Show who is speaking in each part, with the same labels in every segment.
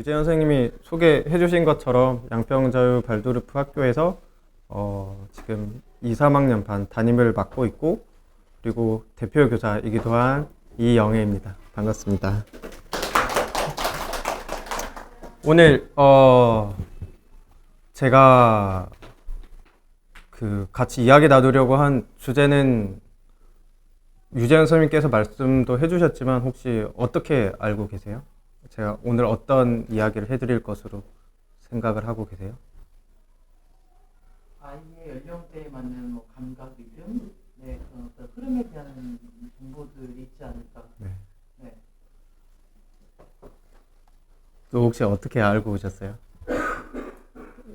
Speaker 1: 유재현 선생님이 소개해 주신 것처럼 양평자유 발도르프 학교에서 지금 2, 3학년 반 담임을 맡고 있고, 그리고 대표 교사이기도 한 이영애입니다. 반갑습니다. 오늘 제가 같이 이야기 나누려고 한 주제는 유재현 선생님께서 말씀도 해주셨지만 혹시 어떻게 알고 계세요? 제가 오늘 어떤 이야기를 해드릴 것으로 생각을 하고 계세요?
Speaker 2: 아이의 연령대에 맞는 감각, 리듬, 네, 그런 어떤 흐름에 대한 정보들이 있지 않을까.
Speaker 1: 네.
Speaker 2: 네.
Speaker 1: 또 혹시 어떻게 알고 오셨어요?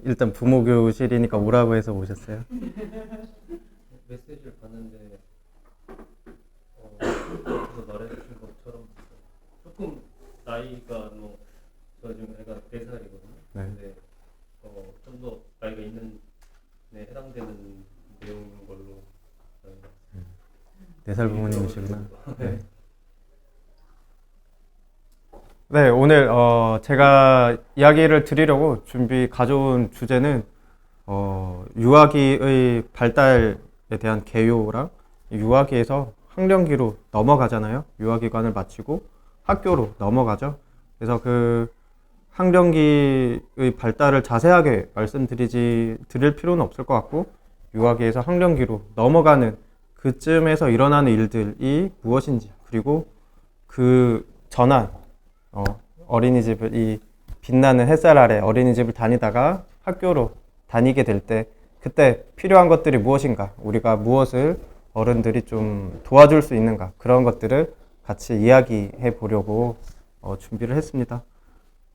Speaker 1: 일단 부모 교실이니까 오라고 해서 오셨어요?
Speaker 3: 메시지를 봤는데 그래서 말해주신 것처럼 조금 나이가 저 지금 애가 4살이거든요.
Speaker 1: 네.
Speaker 3: 근데 좀 더 나이가 있는 데 해당되는 내용인 걸로.
Speaker 1: 4살 부모님이시구나. 네. 네, 오늘 제가 이야기를 드리려고 가져온 주제는 유아기의 발달에 대한 개요랑 유아기에서 학령기로 넘어가잖아요. 유아기관을 마치고 학교로 넘어가죠. 그래서 그 학령기의 발달을 자세하게 드릴 필요는 없을 것 같고, 유아기에서 학령기로 넘어가는 그쯤에서 일어나는 일들이 무엇인지, 그리고 그 전환, 어린이집을, 이 빛나는 햇살 아래 어린이집을 다니다가 학교로 다니게 될 때 그때 필요한 것들이 무엇인가, 우리가 무엇을 어른들이 좀 도와줄 수 있는가, 그런 것들을 같이 이야기해 보려고 준비를 했습니다.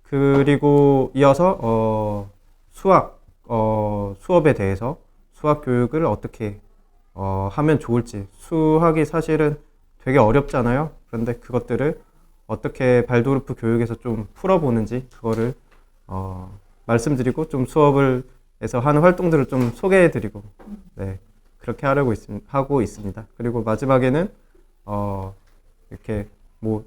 Speaker 1: 그리고 이어서 수업에 대해서 수학 교육을 어떻게 하면 좋을지, 수학이 사실은 되게 어렵잖아요. 그런데 그것들을 어떻게 발도르프 교육에서 좀 풀어보는지, 그거를 말씀드리고 좀 수업에서 하는 활동들을 좀 소개해드리고, 네, 그렇게 하고 있습니다. 그리고 마지막에는 이렇게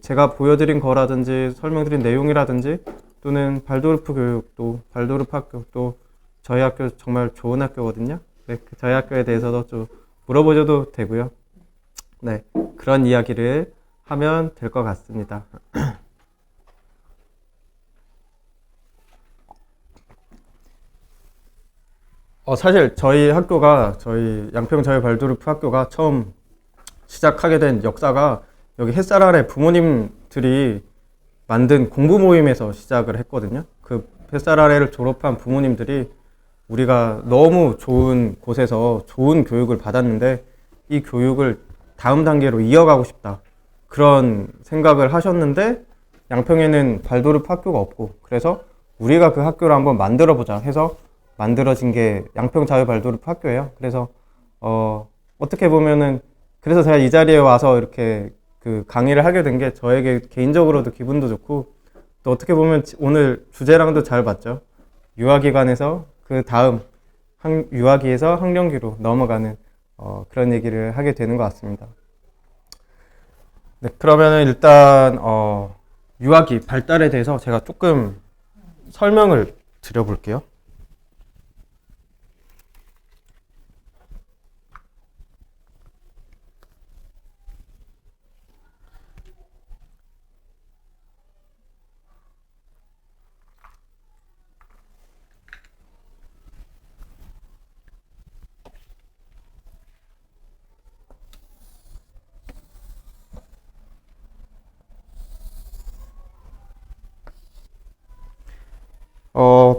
Speaker 1: 제가 보여드린 거라든지 설명드린 내용이라든지, 또는 발도르프 교육도, 발도르프 학교도 저희 학교 정말 좋은 학교거든요. 네, 저희 학교에 대해서도 좀 물어보셔도 되고요. 네, 그런 이야기를 하면 될 것 같습니다. 사실 저희 양평자유 발도르프 학교가 처음 시작하게 된 역사가 여기 햇살 아래 부모님들이 만든 공부 모임에서 시작을 했거든요. 그 햇살 아래를 졸업한 부모님들이 우리가 너무 좋은 곳에서 좋은 교육을 받았는데 이 교육을 다음 단계로 이어가고 싶다, 그런 생각을 하셨는데, 양평에는 발도르프 학교가 없고, 그래서 우리가 그 학교를 한번 만들어 보자 해서 만들어진 게 양평자유 발도르프 학교예요. 그래서 어떻게 보면은, 그래서 제가 이 자리에 와서 이렇게 강의를 하게 된 게 저에게 개인적으로도 기분도 좋고, 또 어떻게 보면 오늘 주제랑도 잘 맞죠. 유아기관에서 그 다음 유아기에서 학령기로 넘어가는 그런 얘기를 하게 되는 것 같습니다. 네, 그러면은 일단 유아기 발달에 대해서 제가 조금 설명을 드려볼게요.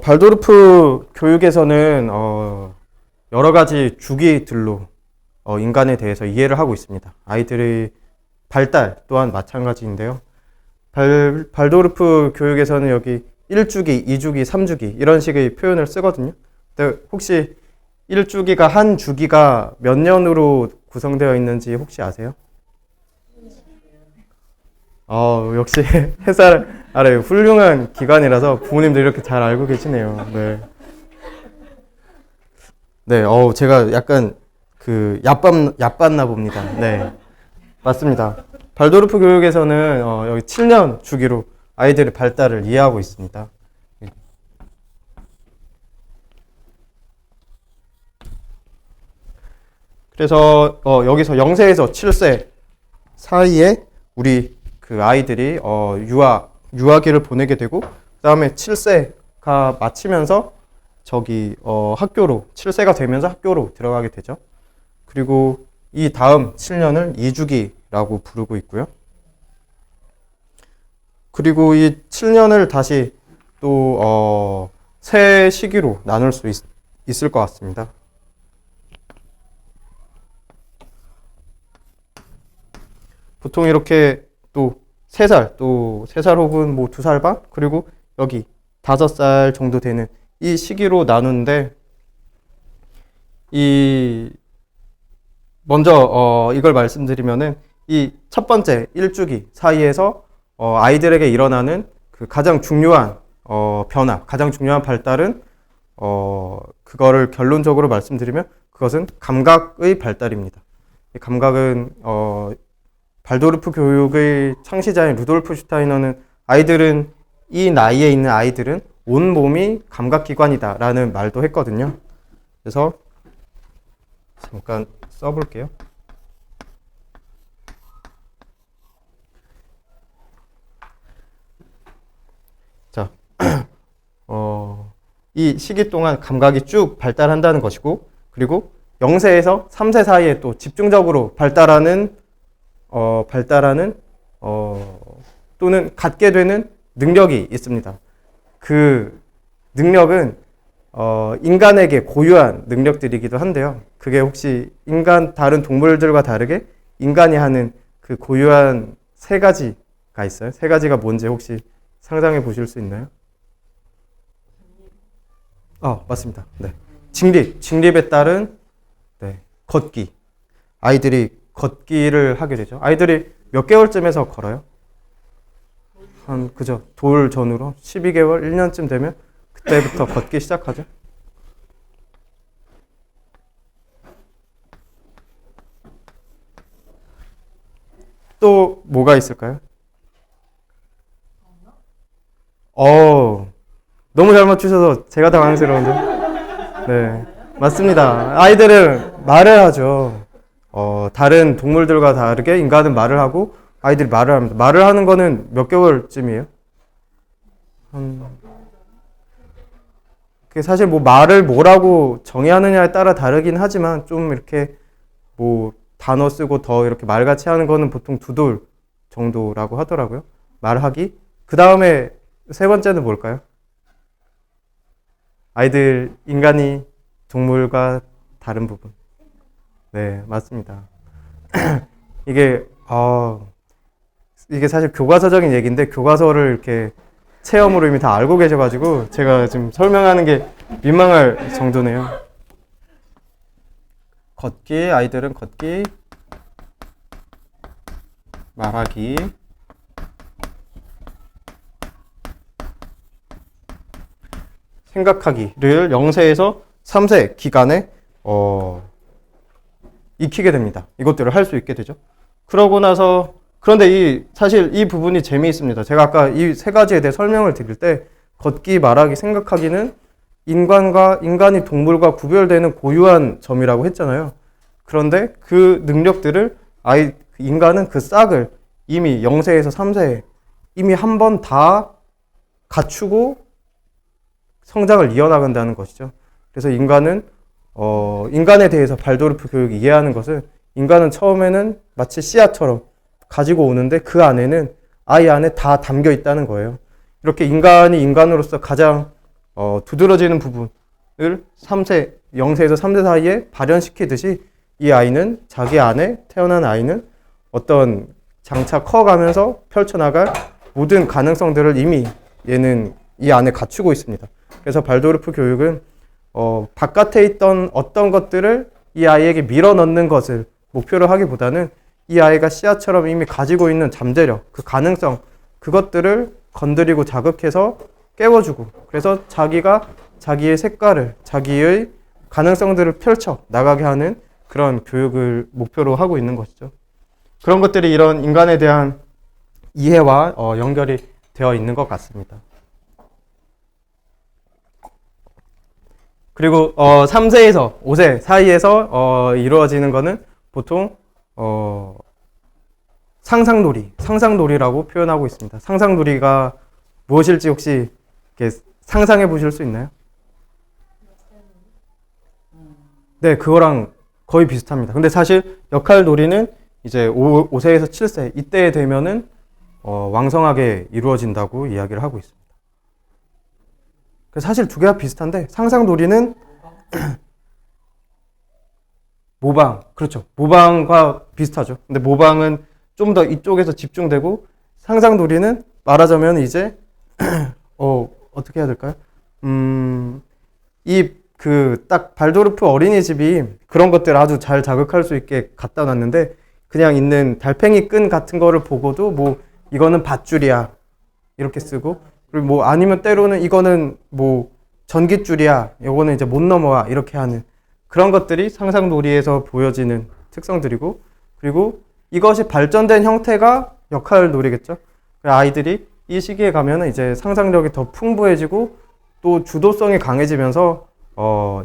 Speaker 1: 발도르프 교육에서는 여러 가지 주기들로 인간에 대해서 이해를 하고 있습니다. 아이들의 발달 또한 마찬가지인데요. 발도르프 교육에서는 여기 1주기, 2주기, 3주기 이런 식의 표현을 쓰거든요. 근데 혹시 1주기가 한 주기가 몇 년으로 구성되어 있는지 혹시 아세요? 역시 햇살 아래 훌륭한 기관이라서 부모님들 이렇게 잘 알고 계시네요. 네. 네, 제가 약간 얕봤나 봅니다. 네. 맞습니다. 발도르프 교육에서는 여기 7년 주기로 아이들의 발달을 이해하고 있습니다. 그래서 여기서 0세에서 7세 사이에 우리 그 아이들이 유아기를 보내게 되고, 그다음에 7세가 마치면서 저기 학교로 7세가 되면서 학교로 들어가게 되죠. 그리고 이 다음 7년을 이주기라고 부르고 있고요. 그리고 이 7년을 다시 또 세 시기로 나눌 수 있을 것 같습니다. 보통 이렇게 또 3살, 또 3살 혹은 뭐 2살 반, 그리고 여기 5살 정도 되는 이 시기로 나누는데, 먼저 이걸 말씀드리면은 이 첫 번째 1주기 사이에서 아이들에게 일어나는 그 가장 중요한 변화, 가장 중요한 발달은 그거를 결론적으로 말씀드리면 그것은 감각의 발달입니다. 이 감각은 발도르프 교육의 창시자인 루돌프 슈타이너는 이 나이에 있는 아이들은 온 몸이 감각기관이다라는 말도 했거든요. 그래서 잠깐 써볼게요. 자, 이 시기 동안 감각이 쭉 발달한다는 것이고, 그리고 0세에서 3세 사이에 또 집중적으로 발달하는 또는 갖게 되는 능력이 있습니다. 그 능력은 인간에게 고유한 능력들이기도 한데요. 그게 혹시 다른 동물들과 다르게 인간이 하는 그 고유한 3가지가 있어요. 3가지가 뭔지 혹시 상상해 보실 수 있나요? 맞습니다. 네. 직립에 따른 걷기. 아이들이 걷기를 하게 되죠. 아이들이 몇 개월쯤에서 걸어요? 돌 전후로 12개월, 1년쯤 되면 그때부터 걷기 시작하죠. 또 뭐가 있을까요? 너무 잘 맞추셔서 제가 당황스러운데. 네, 맞습니다. 아이들은 말을 하죠. 다른 동물들과 다르게 인간은 말을 하고 아이들이 말을 합니다. 말을 하는 거는 몇 개월쯤이에요? 그게 사실 뭐 말을 뭐라고 정의하느냐에 따라 다르긴 하지만 좀 이렇게 뭐 단어 쓰고 더 이렇게 말같이 하는 거는 보통 2돌 정도라고 하더라고요. 말하기. 그 다음에 3번째는 뭘까요? 인간이 동물과 다른 부분. 네, 맞습니다. 이게 사실 교과서적인 얘기인데 교과서를 이렇게 체험으로 이미 다 알고 계셔가지고 제가 지금 설명하는 게 민망할 정도네요. 아이들은 걷기, 말하기, 생각하기를 0세에서 3세 기간에 익히게 됩니다. 이것들을 할 수 있게 되죠. 그러고 나서 그런데 사실 이 부분이 재미있습니다. 제가 아까 이 3가지에 대해 설명을 드릴 때 걷기, 말하기, 생각하기는 인간이 동물과 구별되는 고유한 점이라고 했잖아요. 그런데 그 능력들을 인간은 그 싹을 이미 0세에서 3세에 이미 한 번 다 갖추고 성장을 이어나간다는 것이죠. 그래서 인간에 대해서 발도르프 교육이 이해하는 것은 인간은 처음에는 마치 씨앗처럼 가지고 오는데 그 안에는 아이 안에 다 담겨 있다는 거예요. 이렇게 인간이 인간으로서 가장 두드러지는 부분을 0세에서 3세 사이에 발현시키듯이 이 아이는 자기 안에 태어난 아이는 어떤 장차 커가면서 펼쳐나갈 모든 가능성들을 이미 얘는 이 안에 갖추고 있습니다. 그래서 발도르프 교육은 바깥에 있던 어떤 것들을 이 아이에게 밀어넣는 것을 목표로 하기보다는 이 아이가 씨앗처럼 이미 가지고 있는 잠재력, 그 가능성, 그것들을 건드리고 자극해서 깨워주고, 그래서 자기의 색깔을, 자기의 가능성들을 펼쳐 나가게 하는 그런 교육을 목표로 하고 있는 것이죠. 그런 것들이 이런 인간에 대한 이해와 연결이 되어 있는 것 같습니다. 그리고 3세에서 5세 사이에서 이루어지는 거는 보통 상상놀이라고 표현하고 있습니다. 상상놀이가 무엇일지 혹시 이렇게 상상해 보실 수 있나요? 네, 그거랑 거의 비슷합니다. 근데 사실 역할놀이는 이제 5세에서 7세 이때 되면은 왕성하게 이루어진다고 이야기를 하고 있습니다. 사실 두 개가 비슷한데 상상놀이는 모방, 그렇죠. 모방과 비슷하죠. 근데 모방은 좀 더 이쪽에서 집중되고 상상놀이는 말하자면 이제 어떻게 해야 될까요? 딱 발도르프 어린이집이 그런 것들을 아주 잘 자극할 수 있게 갖다 놨는데 그냥 있는 달팽이 끈 같은 거를 보고도 뭐 이거는 밧줄이야 이렇게 쓰고 그리고 뭐 아니면 때로는 이거는 뭐 전깃줄이야 요거는 이제 못 넘어와 이렇게 하는 그런 것들이 상상놀이에서 보여지는 특성들이고 그리고 이것이 발전된 형태가 역할놀이겠죠. 아이들이 이 시기에 가면은 이제 상상력이 더 풍부해지고 또 주도성이 강해지면서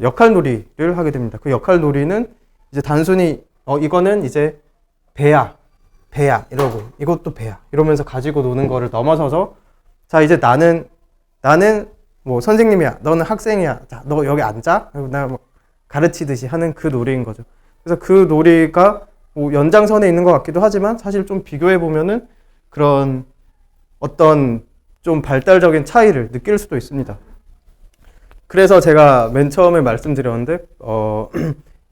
Speaker 1: 역할놀이를 하게 됩니다. 그 역할놀이는 이제 단순히 이거는 이제 배야 이러고 이것도 배야 이러면서 가지고 노는 거를 넘어서서 자 이제 나는 뭐 선생님이야 너는 학생이야 자 너 여기 앉아 나 뭐 가르치듯이 하는 그 놀이인 거죠. 그래서 그 놀이가 뭐 연장선에 있는 것 같기도 하지만 사실 좀 비교해 보면은 그런 어떤 좀 발달적인 차이를 느낄 수도 있습니다. 그래서 제가 맨 처음에 말씀드렸는데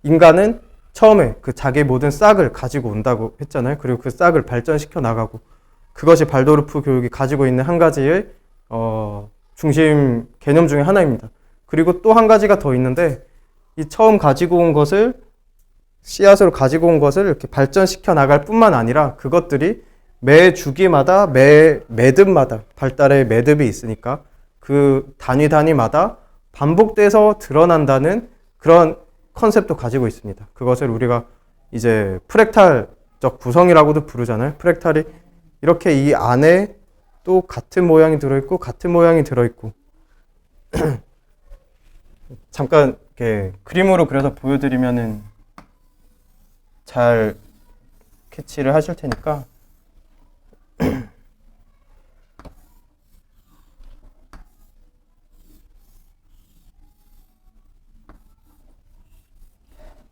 Speaker 1: 인간은 처음에 그 자기 모든 싹을 가지고 온다고 했잖아요. 그리고 그 싹을 발전시켜 나가고 그것이 발도르프 교육이 가지고 있는 한 가지의 중심 개념 중에 하나입니다. 그리고 또 한 가지가 더 있는데 이 처음 가지고 온 것을 씨앗으로 가지고 온 것을 이렇게 발전시켜 나갈 뿐만 아니라 그것들이 매 주기마다 매 매듭마다 발달의 매듭이 있으니까 그 단위마다 반복돼서 드러난다는 그런 컨셉도 가지고 있습니다. 그것을 우리가 이제 프랙탈적 구성이라고도 부르잖아요. 프랙탈이 이렇게 이 안에 또 같은 모양이 들어있고 같은 모양이 들어있고 잠깐 이렇게 그림으로 그려서 보여드리면은 잘 캐치를 하실 테니까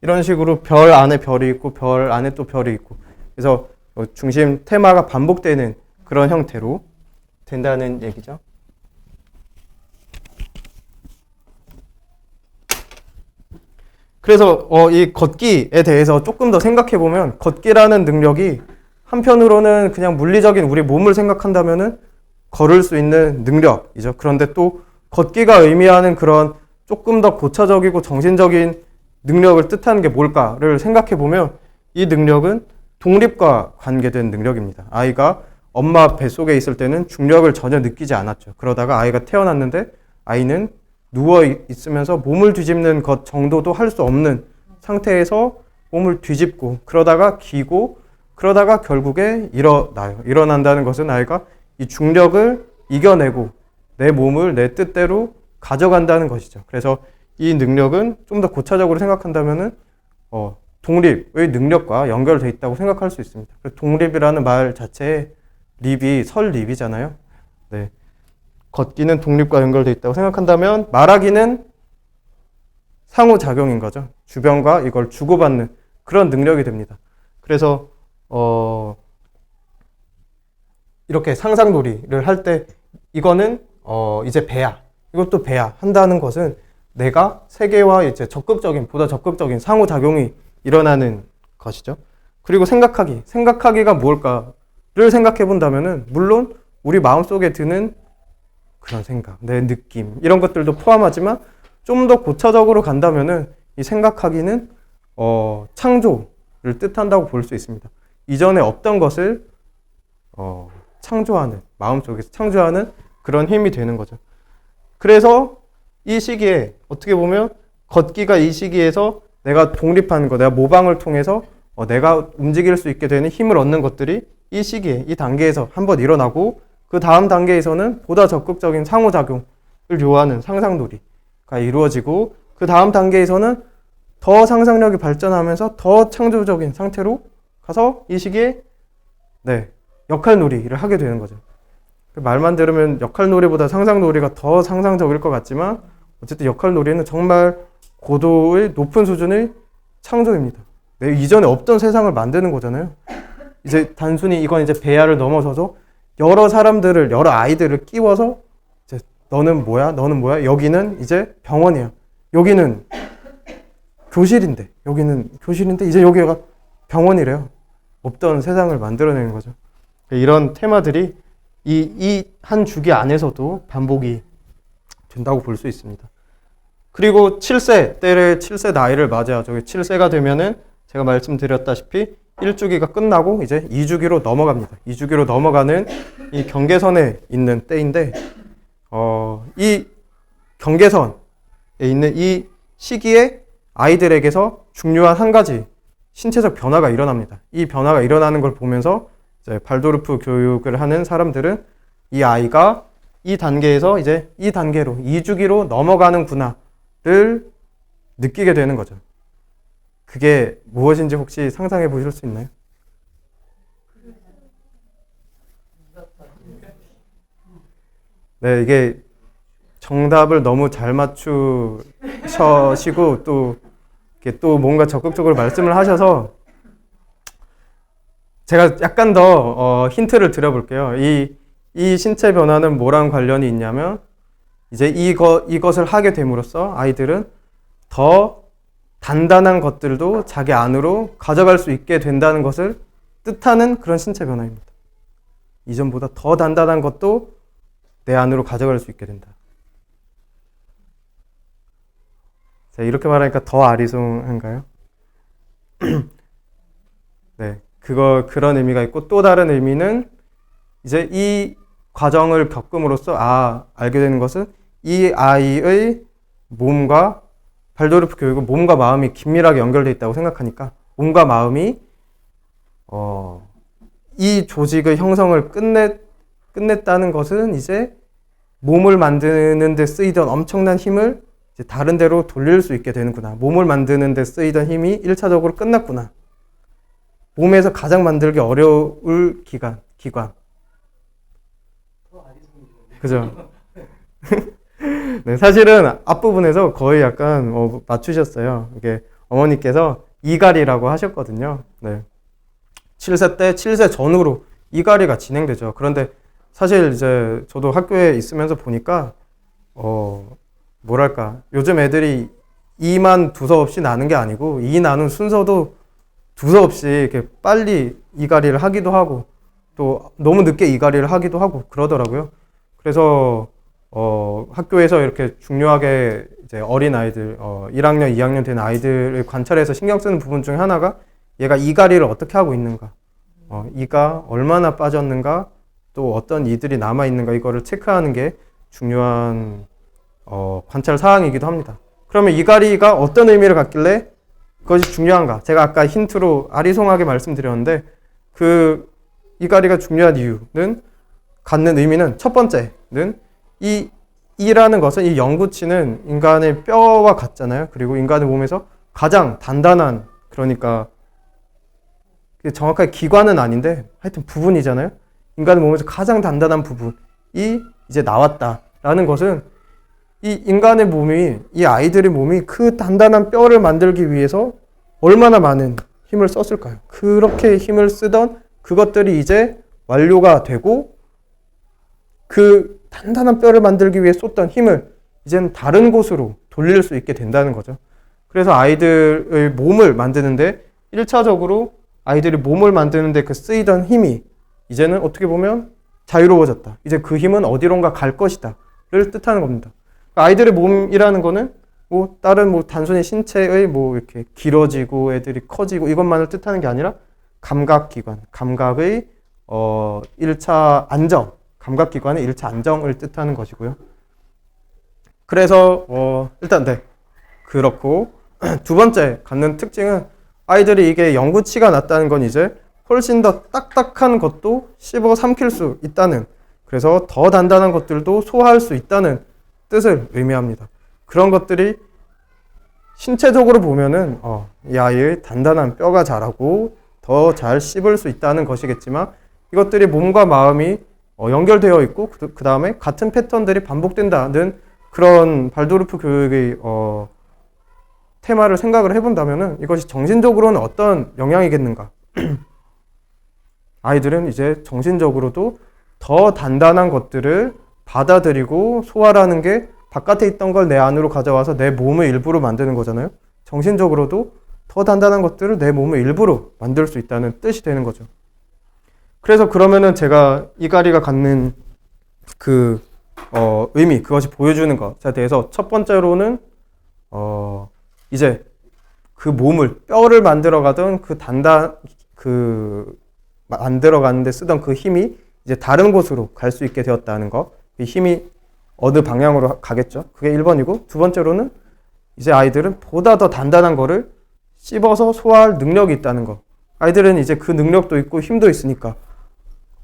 Speaker 1: 이런 식으로 별 안에 별이 있고 별 안에 또 별이 있고 그래서 중심 테마가 반복되는 그런 형태로 된다는 얘기죠. 그래서 이 걷기에 대해서 조금 더 생각해 보면 걷기라는 능력이 한편으로는 그냥 물리적인 우리 몸을 생각한다면은 걸을 수 있는 능력이죠. 그런데 또 걷기가 의미하는 그런 조금 더 고차적이고 정신적인 능력을 뜻하는 게 뭘까를 생각해 보면 이 능력은 독립과 관계된 능력입니다. 아이가 엄마 뱃속에 있을 때는 중력을 전혀 느끼지 않았죠. 그러다가 아이가 태어났는데 아이는 누워 있으면서 몸을 뒤집는 것 정도도 할 수 없는 상태에서 몸을 뒤집고 그러다가 기고 그러다가 결국에 일어나요. 일어난다는 것은 아이가 이 중력을 이겨내고 내 몸을 내 뜻대로 가져간다는 것이죠. 그래서 이 능력은 좀 더 고차적으로 생각한다면은 독립의 능력과 연결되어 있다고 생각할 수 있습니다. 독립이라는 말 자체에 립이 설립이잖아요. 네. 걷기는 독립과 연결되어 있다고 생각한다면 말하기는 상호작용인 거죠. 주변과 이걸 주고받는 그런 능력이 됩니다. 그래서 이렇게 상상놀이를 할 때 이거는 이제 배야. 이것도 배야 한다는 것은 내가 세계와 이제 보다 적극적인 상호작용이 일어나는 것이죠. 그리고 생각하기가 무엇일까를 생각해 본다면은 물론 우리 마음속에 드는 그런 생각, 내 느낌 이런 것들도 포함하지만 좀 더 고차적으로 간다면은 이 생각하기는 창조를 뜻한다고 볼 수 있습니다. 이전에 없던 것을 창조하는 마음속에서 창조하는 그런 힘이 되는 거죠. 그래서 이 시기에 어떻게 보면 걷기가 이 시기에서 내가 독립하는 거, 내가 모방을 통해서 내가 움직일 수 있게 되는 힘을 얻는 것들이 이 시기에, 이 단계에서 한번 일어나고 그 다음 단계에서는 보다 적극적인 상호작용을 요하는 상상놀이가 이루어지고 그 다음 단계에서는 더 상상력이 발전하면서 더 창조적인 상태로 가서 이 시기에 역할놀이를 하게 되는 거죠. 말만 들으면 역할놀이보다 상상놀이가 더 상상적일 것 같지만 어쨌든 역할놀이는 정말 고도의 높은 수준의 창조입니다. 이전에 없던 세상을 만드는 거잖아요. 이제 단순히 이건 이제 배야를 넘어서서 여러 사람들을, 여러 아이들을 끼워서 이제 너는 뭐야? 너는 뭐야? 여기는 이제 병원이야. 여기는 교실인데, 이제 여기가 병원이래요. 없던 세상을 만들어내는 거죠. 이런 테마들이 이 한 주기 안에서도 반복이 된다고 볼 수 있습니다. 그리고 7세, 때를 7세 나이를 맞이하죠. 7세가 되면은 제가 말씀드렸다시피 1주기가 끝나고 이제 2주기로 넘어갑니다. 2주기로 넘어가는 이 경계선에 있는 때인데, 이 경계선에 있는 이 시기에 아이들에게서 중요한 한 가지 신체적 변화가 일어납니다. 이 변화가 일어나는 걸 보면서 이제 발도르프 교육을 하는 사람들은 이 아이가 이 단계에서 이제 이 단계로 2주기로 넘어가는구나를 느끼게 되는 거죠. 그게 무엇인지 혹시 상상해 보실 수 있나요? 네, 이게 정답을 너무 잘 맞추시고 또 이렇게 또 뭔가 적극적으로 말씀을 하셔서 제가 약간 더 힌트를 드려볼게요. 이 신체 변화는 뭐랑 관련이 있냐면 이제 이것을 하게 됨으로써 아이들은 더 단단한 것들도 자기 안으로 가져갈 수 있게 된다는 것을 뜻하는 그런 신체 변화입니다. 이전보다 더 단단한 것도 내 안으로 가져갈 수 있게 된다. 자, 이렇게 말하니까 더 아리송한가요? 네, 그런 의미가 있고, 또 다른 의미는 이제 이 과정을 겪음으로써 알게 되는 것은 이 아이의 몸과 발도르프 교육은 몸과 마음이 긴밀하게 연결되어 있다고 생각하니까 몸과 마음이 이 조직의 형성을 끝냈다는 것은 이제 몸을 만드는 데 쓰이던 엄청난 힘을 이제 다른 데로 돌릴 수 있게 되는구나. 몸을 만드는 데 쓰이던 힘이 1차적으로 끝났구나. 몸에서 가장 만들기 어려울 기관. 그죠? 네, 사실은 앞부분에서 거의 약간 맞추셨어요. 이게 어머니께서 이갈이라고 하셨거든요. 네. 7세 때 7세 전후로 이갈이가 진행되죠. 그런데 사실 이제 저도 학교에 있으면서 보니까 뭐랄까, 요즘 애들이 이만 두서없이 나는 게 아니고 이 나는 순서도 두서없이 이렇게 빨리 이갈이를 하기도 하고 또 너무 늦게 이갈이를 하기도 하고 그러더라고요. 그래서 학교에서 이렇게 중요하게 이제 어린 아이들, 1학년, 2학년 된 아이들을 관찰해서 신경 쓰는 부분 중에 하나가 얘가 이갈이를 어떻게 하고 있는가, 이가 얼마나 빠졌는가, 또 어떤 이들이 남아 있는가, 이거를 체크하는 게 중요한 관찰 사항이기도 합니다. 그러면 이갈이가 어떤 의미를 갖길래 그것이 중요한가? 제가 아까 힌트로 아리송하게 말씀드렸는데 그 이갈이가 중요한 이유는 갖는 의미는 첫 번째는 이라는 것은 이 영구치는 인간의 뼈와 같잖아요. 그리고 인간의 몸에서 가장 단단한, 그러니까 정확하게 기관은 아닌데 하여튼 부분이잖아요. 인간의 몸에서 가장 단단한 부분이 이제 나왔다라는 것은 이 인간의 몸이, 이 아이들의 몸이 그 단단한 뼈를 만들기 위해서 얼마나 많은 힘을 썼을까요? 그렇게 힘을 쓰던 그것들이 이제 완료가 되고 그 단단한 뼈를 만들기 위해 쏟던 힘을 이제는 다른 곳으로 돌릴 수 있게 된다는 거죠. 그래서 아이들의 몸을 만드는데 1차적으로 아이들이 몸을 만드는데 그 쓰이던 힘이 이제는 어떻게 보면 자유로워졌다. 이제 그 힘은 어디론가 갈 것이다 를 뜻하는 겁니다. 아이들의 몸이라는 거는 다른 단순히 신체의 이렇게 길어지고 애들이 커지고 이것만을 뜻하는 게 아니라 감각기관, 감각의 1차 안정, 감각기관의 1차 안정을 뜻하는 것이고요. 그래서 일단 그렇고 두 번째 갖는 특징은 아이들이 이게 영구치가 낮다는 건 이제 훨씬 더 딱딱한 것도 씹어 삼킬 수 있다는, 그래서 더 단단한 것들도 소화할 수 있다는 뜻을 의미합니다. 그런 것들이 신체적으로 보면은 이 아이의 단단한 뼈가 자라고 더 잘 씹을 수 있다는 것이겠지만 이것들이 몸과 마음이 연결되어 있고 그 다음에 같은 패턴들이 반복된다는 그런 발도르프 교육의 테마를 생각을 해본다면은 이것이 정신적으로는 어떤 영향이겠는가? 아이들은 이제 정신적으로도 더 단단한 것들을 받아들이고 소화라는 게 바깥에 있던 걸 내 안으로 가져와서 내 몸의 일부로 만드는 거잖아요. 정신적으로도 더 단단한 것들을 내 몸의 일부로 만들 수 있다는 뜻이 되는 거죠. 그래서 그러면은 제가 이가리가 갖는 그 의미, 그것이 보여주는 것에 대해서 첫 번째로는 이제 그 몸을, 뼈를 만들어가던 만들어가는데 쓰던 그 힘이 이제 다른 곳으로 갈 수 있게 되었다는 것. 그 힘이 어느 방향으로 가겠죠. 그게 1번이고, 두 번째로는 이제 아이들은 보다 더 단단한 거를 씹어서 소화할 능력이 있다는 것. 아이들은 이제 그 능력도 있고 힘도 있으니까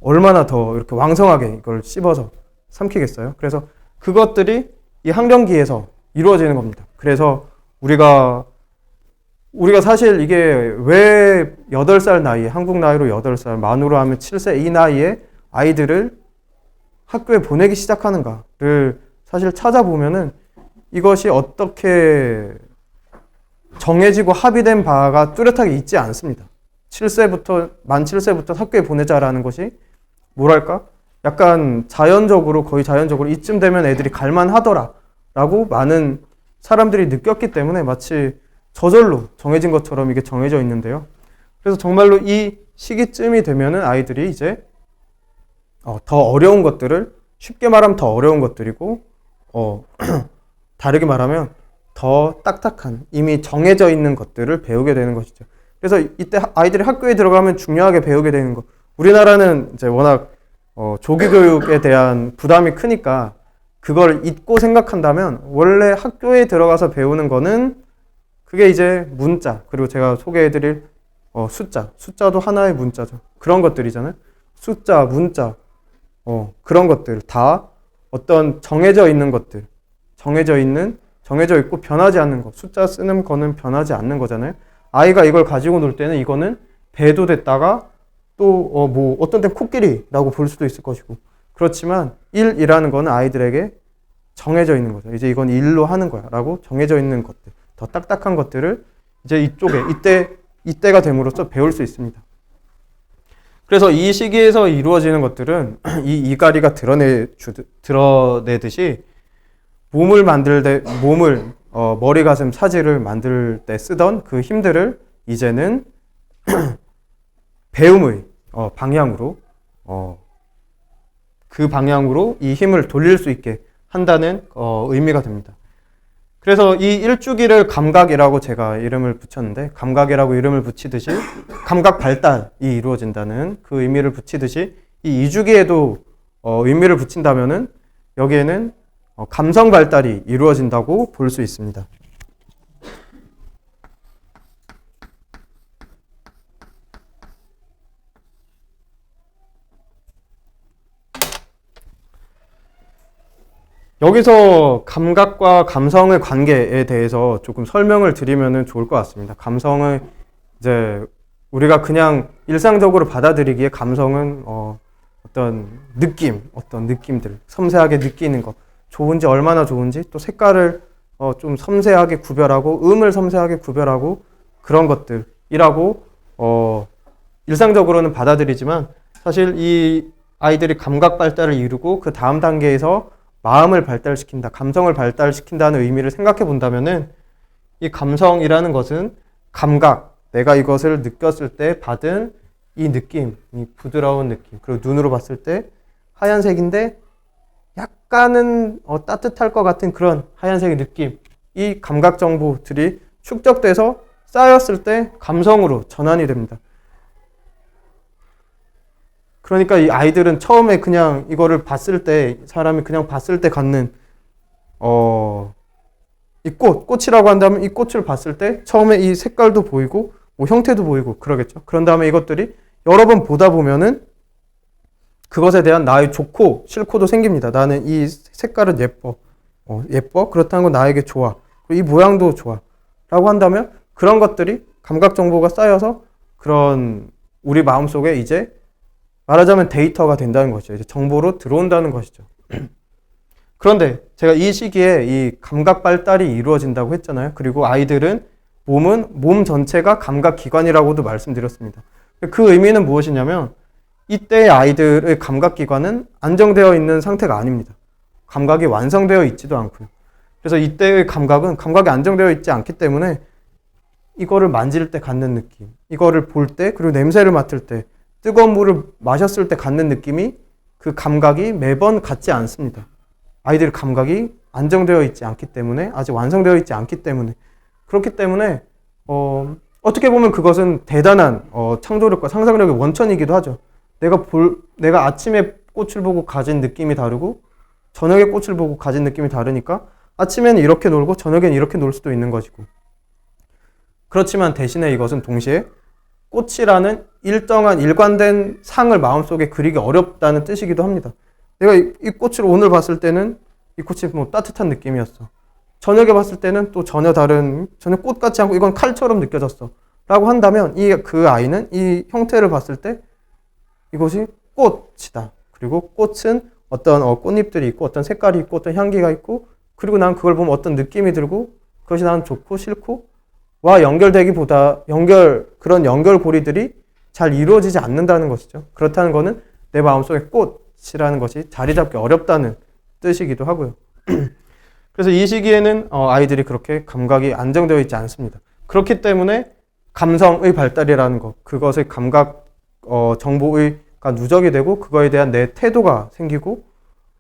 Speaker 1: 얼마나 더 이렇게 왕성하게 이걸 씹어서 삼키겠어요. 그래서 그것들이 이 학령기에서 이루어지는 겁니다. 그래서 우리가 사실 이게 왜 8살 나이에, 한국 나이로 8살, 만으로 하면 7세 이 나이에 아이들을 학교에 보내기 시작하는가를 사실 찾아보면은 이것이 어떻게 정해지고 합의된 바가 뚜렷하게 있지 않습니다. 만 7세부터 학교에 보내자라는 것이 뭐랄까? 약간 거의 자연적으로 이쯤 되면 애들이 갈만하더라 라고 많은 사람들이 느꼈기 때문에 마치 저절로 정해진 것처럼 이게 정해져 있는데요. 그래서 정말로 이 시기쯤이 되면은 아이들이 이제 더 어려운 것들을, 쉽게 말하면 더 어려운 것들이고 다르게 말하면 더 딱딱한, 이미 정해져 있는 것들을 배우게 되는 것이죠. 그래서 이때 아이들이 학교에 들어가면 중요하게 배우게 되는 것. 우리나라는 이제 워낙 조기 교육에 대한 부담이 크니까 그걸 잊고 생각한다면 원래 학교에 들어가서 배우는 거는 그게 이제 문자, 그리고 제가 소개해드릴 숫자도 하나의 문자죠. 그런 것들이잖아요. 숫자, 문자, 그런 것들 다 어떤 정해져 있는 것들, 정해져 있고 변하지 않는 것. 숫자 쓰는 거는 변하지 않는 거잖아요. 아이가 이걸 가지고 놀 때는 이거는 배도 됐다가 또 어떤 땐 코끼리라고 볼 수도 있을 것이고, 그렇지만 1이라는 거는 아이들에게 정해져 있는 거죠. 이제 이건 1로 하는 거야 라고 정해져 있는 것들, 더 딱딱한 것들을 이제 이때가 됨으로써 배울 수 있습니다. 그래서 이 시기에서 이루어지는 것들은 이 이가리가 드러내듯이 몸을 만들 때, 머리, 가슴, 사지를 만들 때 쓰던 그 힘들을 이제는 배움의 방향으로, 그 방향으로 이 힘을 돌릴 수 있게 한다는 의미가 됩니다. 그래서 이 일주기를 감각이라고 제가 이름을 붙였는데, 감각이라고 이름을 붙이듯이 감각 발달이 이루어진다는 그 의미를 붙이듯이 이 2주기에도 의미를 붙인다면은 여기에는 감성 발달이 이루어진다고 볼 수 있습니다. 여기서 감각과 감성의 관계에 대해서 조금 설명을 드리면 좋을 것 같습니다. 감성은 이제 우리가 그냥 일상적으로 받아들이기에 감성은 어떤 느낌들, 섬세하게 느끼는 것, 좋은지 얼마나 좋은지, 또 색깔을 좀 섬세하게 구별하고 음을 섬세하게 구별하고 그런 것들이라고 일상적으로는 받아들이지만, 사실 이 아이들이 감각 발달을 이루고 그 다음 단계에서 마음을 발달시킨다, 감성을 발달시킨다는 의미를 생각해 본다면은 이 감성이라는 것은 감각, 내가 이것을 느꼈을 때 받은 이 느낌, 이 부드러운 느낌, 그리고 눈으로 봤을 때 하얀색인데 약간은 따뜻할 것 같은 그런 하얀색의 느낌, 이 감각 정보들이 축적돼서 쌓였을 때 감성으로 전환이 됩니다. 그러니까 이 아이들은 처음에 그냥 이거를 봤을 때, 사람이 그냥 봤을 때 갖는 이 꽃이라고 한다면 이 꽃을 봤을 때 처음에 이 색깔도 보이고 뭐 형태도 보이고 그러겠죠. 그런 다음에 이것들이 여러 번 보다 보면은 그것에 대한 나의 좋고 싫고도 생깁니다. 나는 이 색깔은 예뻐. 그렇다는 건 나에게 좋아. 이 모양도 좋아. 라고 한다면 그런 것들이 감각 정보가 쌓여서 그런 우리 마음속에 이제 말하자면 데이터가 된다는 것이죠. 이제 정보로 들어온다는 것이죠. 그런데 제가 이 시기에 이 감각 발달이 이루어진다고 했잖아요. 그리고 아이들은 몸 전체가 감각 기관이라고도 말씀드렸습니다. 그 의미는 무엇이냐면 이때의 아이들의 감각 기관은 안정되어 있는 상태가 아닙니다. 감각이 완성되어 있지도 않고요. 그래서 이때의 감각은 감각이 안정되어 있지 않기 때문에 이거를 만질 때 갖는 느낌, 이거를 볼 때, 그리고 냄새를 맡을 때, 뜨거운 물을 마셨을 때 갖는 느낌이 그 감각이 매번 같지 않습니다. 아이들의 감각이 안정되어 있지 않기 때문에, 아직 완성되어 있지 않기 때문에, 그렇기 때문에 어떻게 보면 그것은 대단한 창조력과 상상력의 원천이기도 하죠. 내가 아침에 꽃을 보고 가진 느낌이 다르고 저녁에 꽃을 보고 가진 느낌이 다르니까 아침에는 이렇게 놀고 저녁에는 이렇게 놀 수도 있는 것이고, 그렇지만 대신에 이것은 동시에 꽃이라는 일정한 일관된 상을 마음속에 그리기 어렵다는 뜻이기도 합니다. 내가 이 꽃을 오늘 봤을 때는 이 꽃이 뭐 따뜻한 느낌이었어. 저녁에 봤을 때는 또 전혀 꽃 같지 않고 이건 칼처럼 느껴졌어. 라고 한다면 그 아이는 이 형태를 봤을 때 이것이 꽃이다. 그리고 꽃은 어떤 꽃잎들이 있고 어떤 색깔이 있고 어떤 향기가 있고, 그리고 난 그걸 보면 어떤 느낌이 들고 그것이 나는 좋고 싫고 와 연결되기보다 그런 연결고리들이 잘 이루어지지 않는다는 것이죠. 그렇다는 것은 내 마음속에 꽃이라는 것이 자리 잡기 어렵다는 뜻이기도 하고요. 그래서 이 시기에는 아이들이 그렇게 감각이 안정되어 있지 않습니다. 그렇기 때문에 감성의 발달이라는 것, 그것의 감각 정보가 누적이 되고 그거에 대한 내 태도가 생기고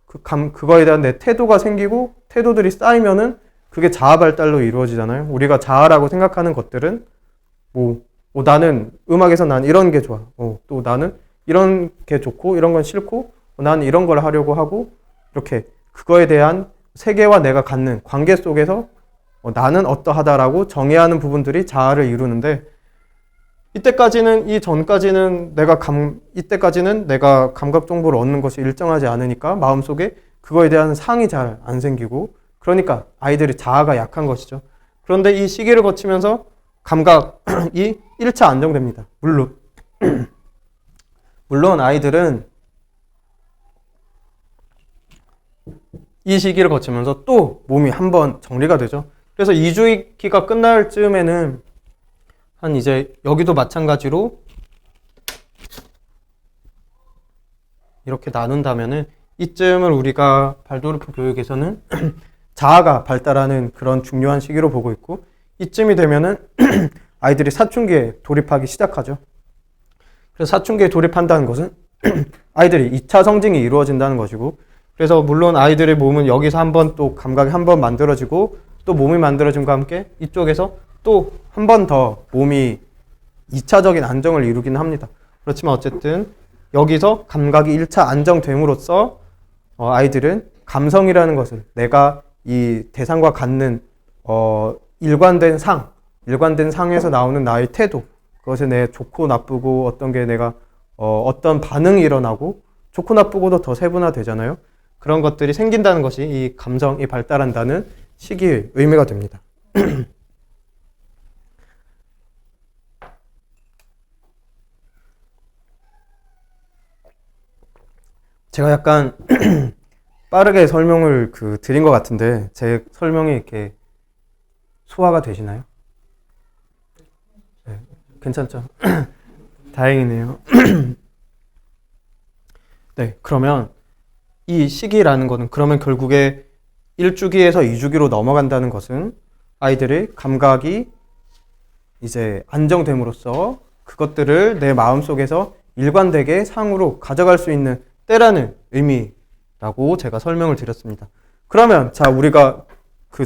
Speaker 1: 그거에 대한 내 태도가 생기고 태도들이 쌓이면은 그게 자아 발달로 이루어지잖아요. 우리가 자아라고 생각하는 것들은 나는 음악에서 난 이런 게 좋아. 또 나는 이런 게 좋고 이런 건 싫고 나는 이런 걸 하려고 하고, 이렇게 그거에 대한 세계와 내가 갖는 관계 속에서 나는 어떠하다라고 정해야 하는 부분들이 자아를 이루는데, 이때까지는 내가 감각 정보를 얻는 것이 일정하지 않으니까 마음속에 그거에 대한 상이 잘 안 생기고, 그러니까 아이들이 자아가 약한 것이죠. 그런데 이 시기를 거치면서 감각이 1차 안정됩니다. 물론 아이들은 이 시기를 거치면서 또 몸이 한번 정리가 되죠. 그래서 2주기가 끝날 즈음에는 이제 여기도 마찬가지로 이렇게 나눈다면은 이쯤을 우리가 발도르프 교육에서는 자아가 발달하는 그런 중요한 시기로 보고 있고, 이쯤이 되면은 아이들이 사춘기에 돌입하기 시작하죠. 그래서 사춘기에 돌입한다는 것은 아이들이 2차 성징이 이루어진다는 것이고, 그래서 물론 아이들의 몸은 여기서 한번 또 감각이 한번 만들어지고 또 몸이 만들어짐과 함께 이쪽에서 또 한 번 더 몸이 2차적인 안정을 이루기는 합니다. 그렇지만 어쨌든 여기서 감각이 1차 안정됨으로써 아이들은 감성이라는 것을, 내가 이 대상과 갖는 일관된 상에서 나오는 나의 태도, 그것이 내 좋고 나쁘고 어떤 게 내가 어떤 반응이 일어나고 좋고 나쁘고도 더 세분화되잖아요. 그런 것들이 생긴다는 것이 이 감성이 발달한다는 시기의 의미가 됩니다. 제가 약간 빠르게 설명을 드린 것 같은데 제 설명이 이렇게 소화가 되시나요? 네, 괜찮죠? 다행이네요. 네, 그러면 이 시기라는 것은 그러면 결국에 1주기에서 2주기로 넘어간다는 것은 아이들의 감각이 이제 안정됨으로써 그것들을 내 마음속에서 일관되게 상으로 가져갈 수 있는 때라는 의미라고 제가 설명을 드렸습니다. 그러면 자, 우리가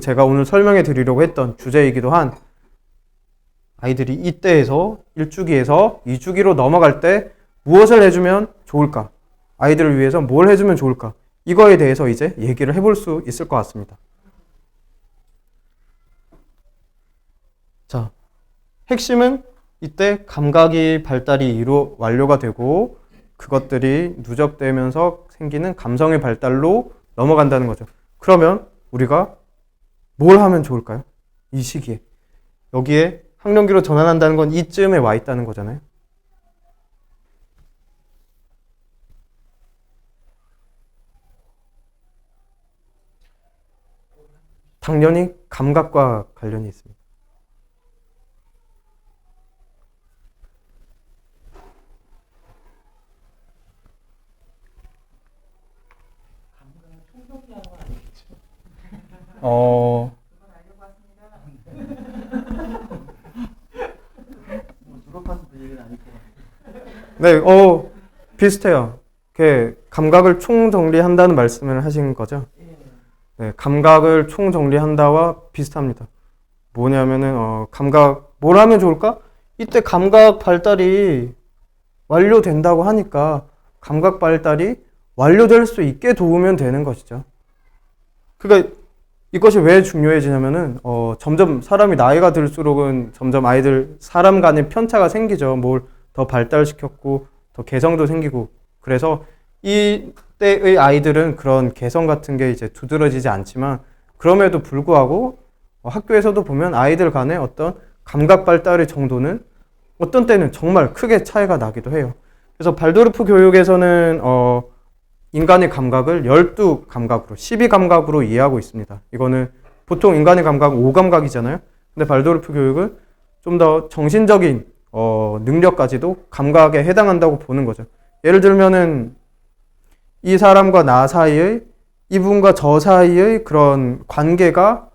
Speaker 1: 제가 오늘 설명해 드리려고 했던 주제이기도 한 아이들이 이때에서 1주기에서 2주기로 넘어갈 때 무엇을 해주면 좋을까? 아이들을 위해서 뭘 해주면 좋을까? 이거에 대해서 이제 얘기를 해볼 수 있을 것 같습니다. 자, 핵심은 이때 감각이 발달이 완료가 되고 그것들이 누적되면서 생기는 감성의 발달로 넘어간다는 거죠. 그러면 우리가 뭘 하면 좋을까요? 이 시기에. 여기에 학령기로 전환한다는 건 이쯤에 와 있다는 거잖아요. 당연히 감각과 관련이 있습니다.
Speaker 2: 감각을 총정리한 건 아니겠죠?
Speaker 4: 그건 알려고 왔습니다.
Speaker 2: 뭐 졸업한 얘기는 아닐 것 같아요.
Speaker 1: 네, 비슷해요. 감각을 총정리한다는 말씀을 하신 거죠?
Speaker 2: 예.
Speaker 1: 네, 감각을 총정리한다와 비슷합니다. 뭐냐면은, 뭘 하면 좋을까? 이때 감각 발달이 완료된다고 하니까 감각 발달이 완료될 수 있게 도우면 되는 것이죠. 그러니까 이것이 왜 중요해지냐면은, 점점 사람이 나이가 들수록은 점점 사람 간의 편차가 생기죠. 뭘 더 발달시켰고, 더 개성도 생기고. 그래서 이때의 아이들은 그런 개성 같은 게 이제 두드러지지 않지만, 그럼에도 불구하고 학교에서도 보면 아이들 간의 어떤 감각 발달의 정도는 어떤 때는 정말 크게 차이가 나기도 해요. 그래서 발도르프 교육에서는 인간의 감각을 12감각으로, 12감각으로 이해하고 있습니다. 이거는 보통 인간의 감각은 5감각이잖아요. 근데 발도르프 교육은 좀 더 정신적인 능력까지도 감각에 해당한다고 보는 거죠. 예를 들면은 이 사람과 나 사이의, 이분과 저 사이의 그런 관계가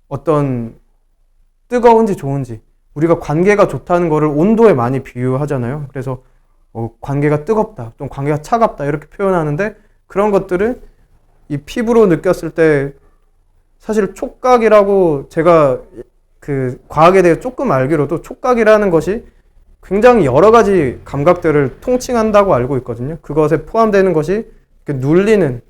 Speaker 1: 어떤 뜨거운지 좋은지, 우리가 관계가 좋다는 거를 온도에 많이 비유하잖아요. 그래서 관계가 뜨겁다, 좀 관계가 차갑다 이렇게 표현하는데, 그런 것들을 이 피부로 느꼈을 때 사실 촉각이라고, 제가 그 과학에 대해 조금 알기로도 촉각이라는 것이 굉장히 여러 가지 감각들을 통칭한다고 알고 있거든요. 그것에 포함되는 것이 이렇게 눌리는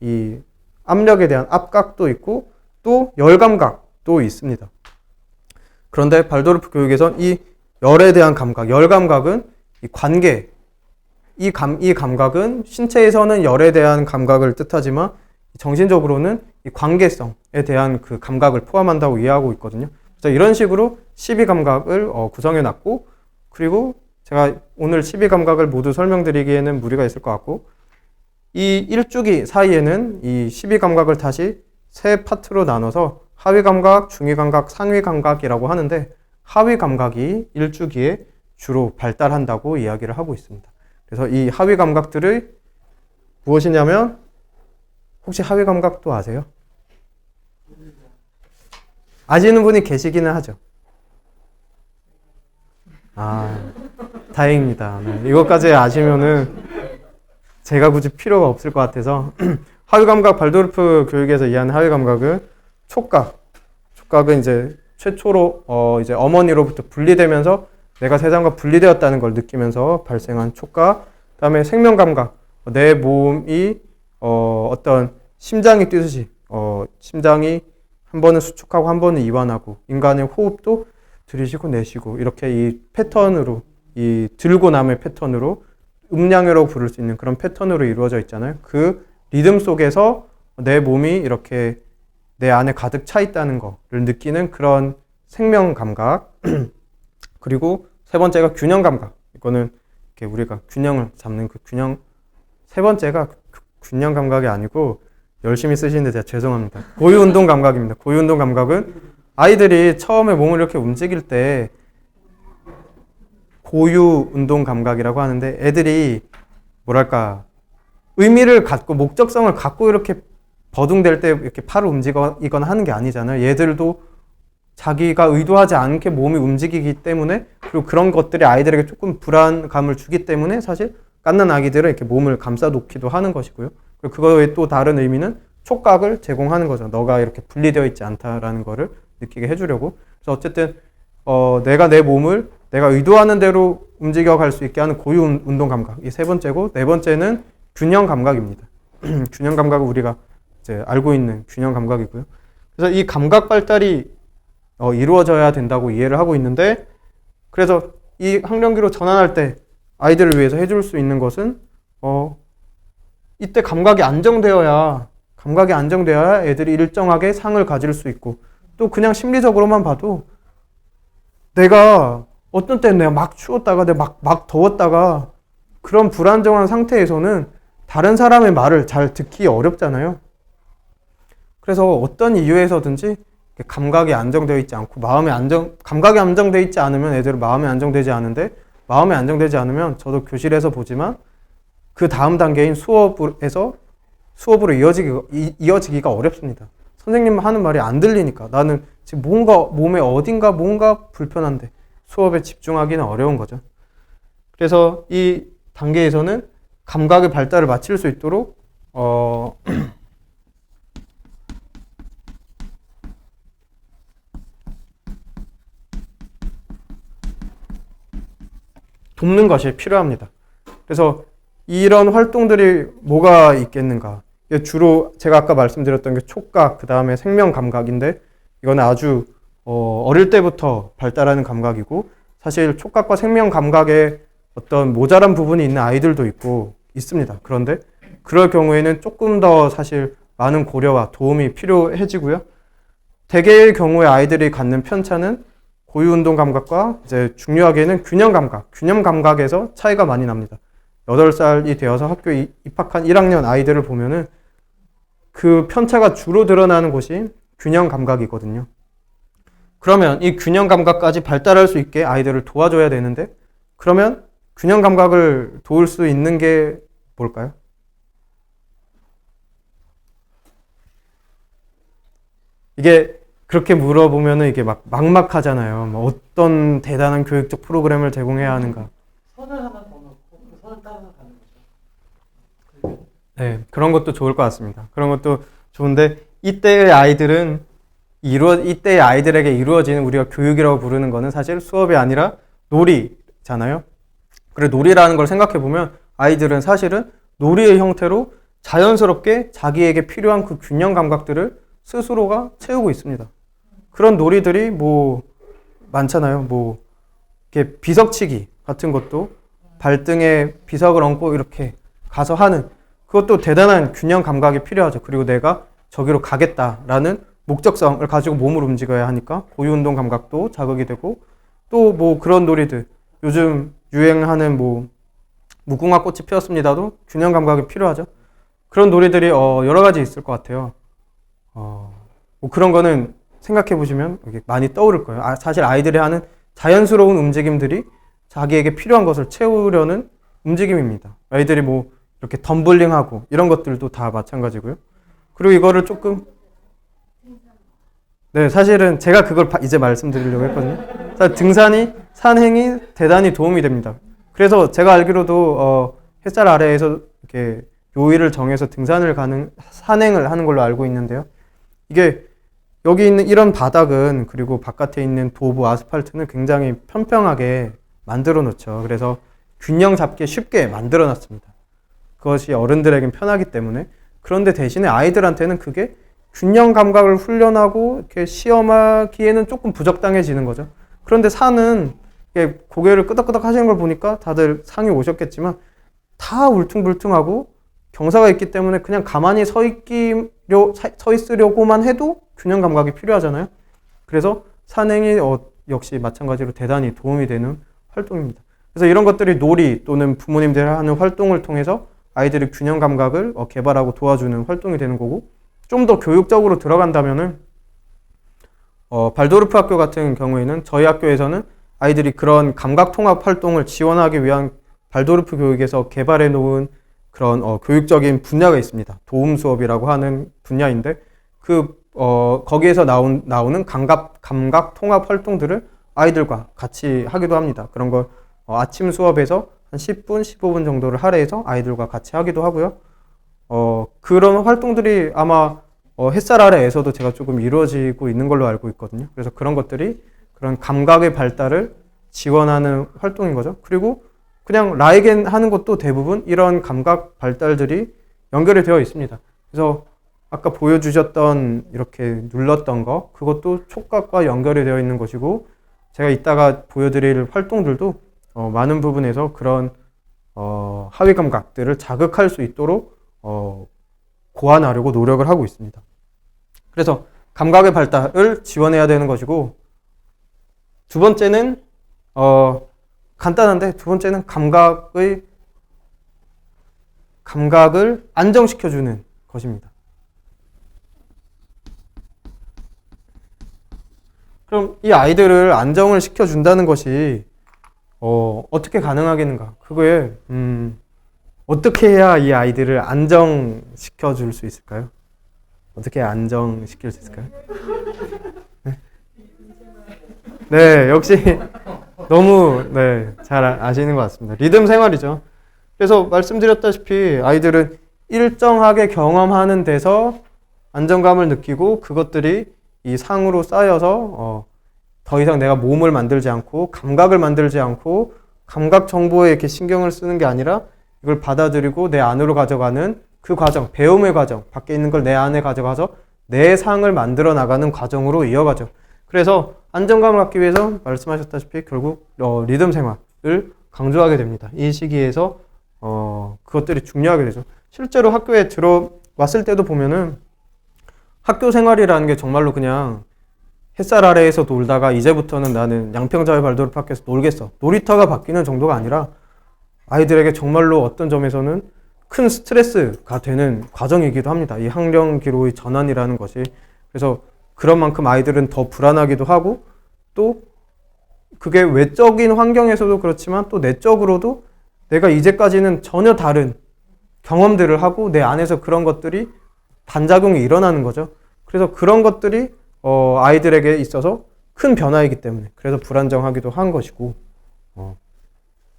Speaker 1: 이 압력에 대한 압각도 있고 또 열감각도 있습니다. 그런데 발도르프 교육에선 이 열에 대한 감각, 열감각은 이 관계, 이 감각은 신체에서는 열에 대한 감각을 뜻하지만 정신적으로는 이 관계성에 대한 그 감각을 포함한다고 이해하고 있거든요. 그래서 이런 식으로 12감각을 구성해 놨고, 그리고 제가 오늘 12감각을 모두 설명드리기에는 무리가 있을 것 같고, 이 1주기 사이에는 이 12감각을 다시 세 파트로 나눠서 하위감각, 중위감각, 상위감각이라고 하는데, 하위감각이 1주기에 주로 발달한다고 이야기를 하고 있습니다. 그래서 이 하위감각들의 무엇이냐면, 혹시 하위감각도 아세요? 아시는 분이 계시기는 하죠. 다행입니다. 네, 이것까지 아시면은 제가 굳이 필요가 없을 것 같아서 하위감각, 발도르프 교육에서 이해하는 하위감각은 촉각은 이제 최초로 이제 어머니로부터 분리되면서 내가 세상과 분리되었다는 걸 느끼면서 발생한 촉각. 그다음에 생명감각, 내 몸이 어떤 심장이 뛰듯이 심장이 한 번은 수축하고 한 번은 이완하고, 인간의 호흡도 들이쉬고 내쉬고, 이렇게 이 패턴으로, 이 들고 남의 패턴으로, 음량이라고 부를 수 있는 그런 패턴으로 이루어져 있잖아요. 그 리듬 속에서 내 몸이 이렇게 내 안에 가득 차 있다는 거를 느끼는 그런 생명 감각. 그리고 세 번째가 균형 감각. 이거는 이렇게 우리가 균형을 잡는 그 균형. 세 번째가 균형 감각이 아니고, 열심히 쓰시는데 제가 죄송합니다. 고유 운동 감각입니다. 고유 운동 감각은 아이들이 처음에 몸을 이렇게 움직일 때 고유 운동 감각이라고 하는데, 애들이 뭐랄까 의미를 갖고 목적성을 갖고 이렇게 버둥댈 때 이렇게 팔을 움직이거나 하는 게 아니잖아요. 얘들도 자기가 의도하지 않게 몸이 움직이기 때문에, 그리고 그런 것들이 아이들에게 조금 불안감을 주기 때문에 사실 갓난 아기들은 이렇게 몸을 감싸 놓기도 하는 것이고요. 그리고 그거의 또 다른 의미는 촉각을 제공하는 거죠. 너가 이렇게 분리되어 있지 않다라는 거를 느끼게 해주려고. 그래서 어쨌든 내가 내 몸을 내가 의도하는 대로 움직여 갈 수 있게 하는 고유 운동 감각, 이 세 번째고, 네 번째는 균형 감각입니다. 균형 감각은 우리가 이제 알고 있는 균형 감각이고요. 그래서 이 감각 발달이 이루어져야 된다고 이해를 하고 있는데, 그래서 이 학령기로 전환할 때 아이들을 위해서 해줄 수 있는 것은 이때 감각이 안정되어야 애들이 일정하게 상을 가질 수 있고, 또 그냥 심리적으로만 봐도
Speaker 4: 내가 어떤 때는 내가 막 추웠다가 내가 막 더웠다가 그런 불안정한 상태에서는 다른 사람의 말을 잘 듣기 어렵잖아요. 그래서 어떤 이유에서든지 감각이 안정되어 있지 않고 감각이 안정되어 있지 않으면 애들은 마음이 안정되지 않은데, 마음이 안정되지 않으면 저도 교실에서 보지만 그 다음 단계인 수업으로 이어지기가 어렵습니다. 선생님 하는 말이 안 들리니까 나는 지금 뭔가 몸에 어딘가 뭔가 불편한데 수업에 집중하기는 어려운 거죠. 그래서 이 단계에서는 감각의 발달을 마칠 수 있도록 돕는 것이 필요합니다. 그래서 이런 활동들이 뭐가 있겠는가? 주로 제가 아까 말씀드렸던 게 촉각, 그 다음에 생명 감각인데, 이거는 아주 어릴 때부터 발달하는 감각이고, 사실 촉각과 생명 감각에 어떤 모자란 부분이 있는 아이들도 있습니다. 그런데 그럴 경우에는 조금 더 사실 많은 고려와 도움이 필요해지고요. 대개의 경우에 아이들이 갖는 편차는 고유운동 감각과 이제 중요하게는 균형 감각에서 차이가 많이 납니다. 8살이 되어서 학교에 입학한 1학년 아이들을 보면은 그 편차가 주로 드러나는 곳이 균형 감각이거든요. 그러면 이 균형 감각까지 발달할 수 있게 아이들을 도와줘야 되는데, 그러면 균형 감각을 도울 수 있는 게 뭘까요? 이게 그렇게 물어보면은 이게 막막하잖아요. 뭐 어떤 대단한 교육적 프로그램을 제공해야 하는가.
Speaker 2: 선을 하나 더 넣고 그 선을 따라서 가는 거죠.
Speaker 1: 네, 그런 것도 좋을 것 같습니다. 그런 것도 좋은데, 이때의 아이들에게 이루어지는 우리가 교육이라고 부르는 거는 사실 수업이 아니라 놀이잖아요. 그래, 놀이라는 걸 생각해 보면 아이들은 사실은 놀이의 형태로 자연스럽게 자기에게 필요한 그 균형 감각들을 스스로가 채우고 있습니다. 그런 놀이들이 뭐 많잖아요. 뭐 이렇게 비석치기 같은 것도 발등에 비석을 얹고 이렇게 가서 하는, 그것도 대단한 균형 감각이 필요하죠. 그리고 내가 저기로 가겠다라는 목적성을 가지고 몸을 움직여야 하니까 고유운동 감각도 자극이 되고, 또 뭐 그런 놀이들, 요즘 유행하는 뭐 무궁화 꽃이 피었습니다도 균형 감각이 필요하죠. 그런 놀이들이 여러 가지 있을 것 같아요. 뭐 그런 거는 생각해 보시면 많이 떠오를 거예요. 사실 아이들이 하는 자연스러운 움직임들이 자기에게 필요한 것을 채우려는 움직임입니다. 아이들이 뭐 이렇게 덤블링하고 이런 것들도 다 마찬가지고요. 그리고 이거를 조금, 네, 사실은 제가 그걸 이제 말씀드리려고 했거든요. 사실 산행이 대단히 도움이 됩니다. 그래서 제가 알기로도 햇살 아래에서 이렇게 요일을 정해서 산행을 하는 걸로 알고 있는데요. 이게 여기 있는 이런 바닥은, 그리고 바깥에 있는 도보, 아스팔트는 굉장히 평평하게 만들어 놓죠. 그래서 균형 잡기 쉽게 만들어 놨습니다. 그것이 어른들에겐 편하기 때문에. 그런데 대신에 아이들한테는 그게 균형 감각을 훈련하고 이렇게 시험하기에는 조금 부적당해지는 거죠. 그런데 산은 고개를 끄덕끄덕 하시는 걸 보니까 다들 상이 오셨겠지만 다 울퉁불퉁하고 경사가 있기 때문에 그냥 가만히 서 있으려고만 해도 균형 감각이 필요하잖아요. 그래서 산행이 역시 마찬가지로 대단히 도움이 되는 활동입니다. 그래서 이런 것들이 놀이 또는 부모님들이 하는 활동을 통해서 아이들이 균형 감각을 개발하고 도와주는 활동이 되는 거고, 좀 더 교육적으로 들어간다면은 발도르프 학교 같은 경우에는 저희 학교에서는 아이들이 그런 감각 통합 활동을 지원하기 위한 발도르프 교육에서 개발해 놓은 그런 교육적인 분야가 있습니다. 도움 수업이라고 하는 분야인데, 거기에서 나오는 감각 통합 활동들을 아이들과 같이 하기도 합니다. 그런 걸 아침 수업에서 한 10분, 15분 정도를 할애해서 아이들과 같이 하기도 하고요. 그런 활동들이 아마 햇살 아래에서도 제가 조금 이루어지고 있는 걸로 알고 있거든요. 그래서 그런 것들이 그런 감각의 발달을 지원하는 활동인 거죠. 그리고 그냥 라이겐 하는 것도 대부분 이런 감각 발달들이 연결이 되어 있습니다. 그래서 아까 보여주셨던 이렇게 눌렀던 거, 그것도 촉각과 연결이 되어 있는 것이고, 제가 이따가 보여드릴 활동들도 많은 부분에서 그런 하위 감각들을 자극할 수 있도록 고안하려고 노력을 하고 있습니다. 그래서 감각의 발달을 지원해야 되는 것이고,
Speaker 4: 두 번째는 간단한데, 두 번째는 감각을 안정시켜주는 것입니다. 그럼 이 아이들을 안정을 시켜준다는 것이 어떻게 가능하겠는가? 그거에 어떻게 해야 이 아이들을 안정시켜줄 수 있을까요? 어떻게 안정시킬 수 있을까요? 네, 네, 역시 너무 잘 아시는 것 같습니다. 리듬 생활이죠. 그래서 말씀드렸다시피 아이들은 일정하게 경험하는 데서 안정감을 느끼고 그것들이 이 상으로 쌓여서 더 이상 내가 몸을 만들지 않고 감각을 만들지 않고 감각 정보에 이렇게 신경을 쓰는 게 아니라 이걸 받아들이고 내 안으로 가져가는 그 과정, 배움의 과정, 밖에 있는 걸 내 안에 가져가서 내 상을 만들어 나가는 과정으로 이어가죠. 그래서 안정감을 갖기 위해서 말씀하셨다시피 결국 리듬 생활을 강조하게 됩니다. 이 시기에서 그것들이 중요하게 되죠. 실제로 학교에 들어왔을 때도 보면은 학교 생활이라는 게 정말로 그냥 햇살 아래에서 놀다가 이제부터는 나는 양평자유 발도르프 학교에서 놀겠어. 놀이터가 바뀌는 정도가 아니라 아이들에게 정말로 어떤 점에서는 큰 스트레스가 되는 과정이기도 합니다. 이 학령기로의 전환이라는 것이. 그래서 그런 만큼 아이들은 더 불안하기도 하고 또 그게 외적인 환경에서도 그렇지만 또 내적으로도 내가 이제까지는 전혀 다른 경험들을 하고 내 안에서 그런 것들이 반작용이 일어나는 거죠. 그래서 그런 것들이 아이들에게 있어서 큰 변화이기 때문에 그래서 불안정하기도 한 것이고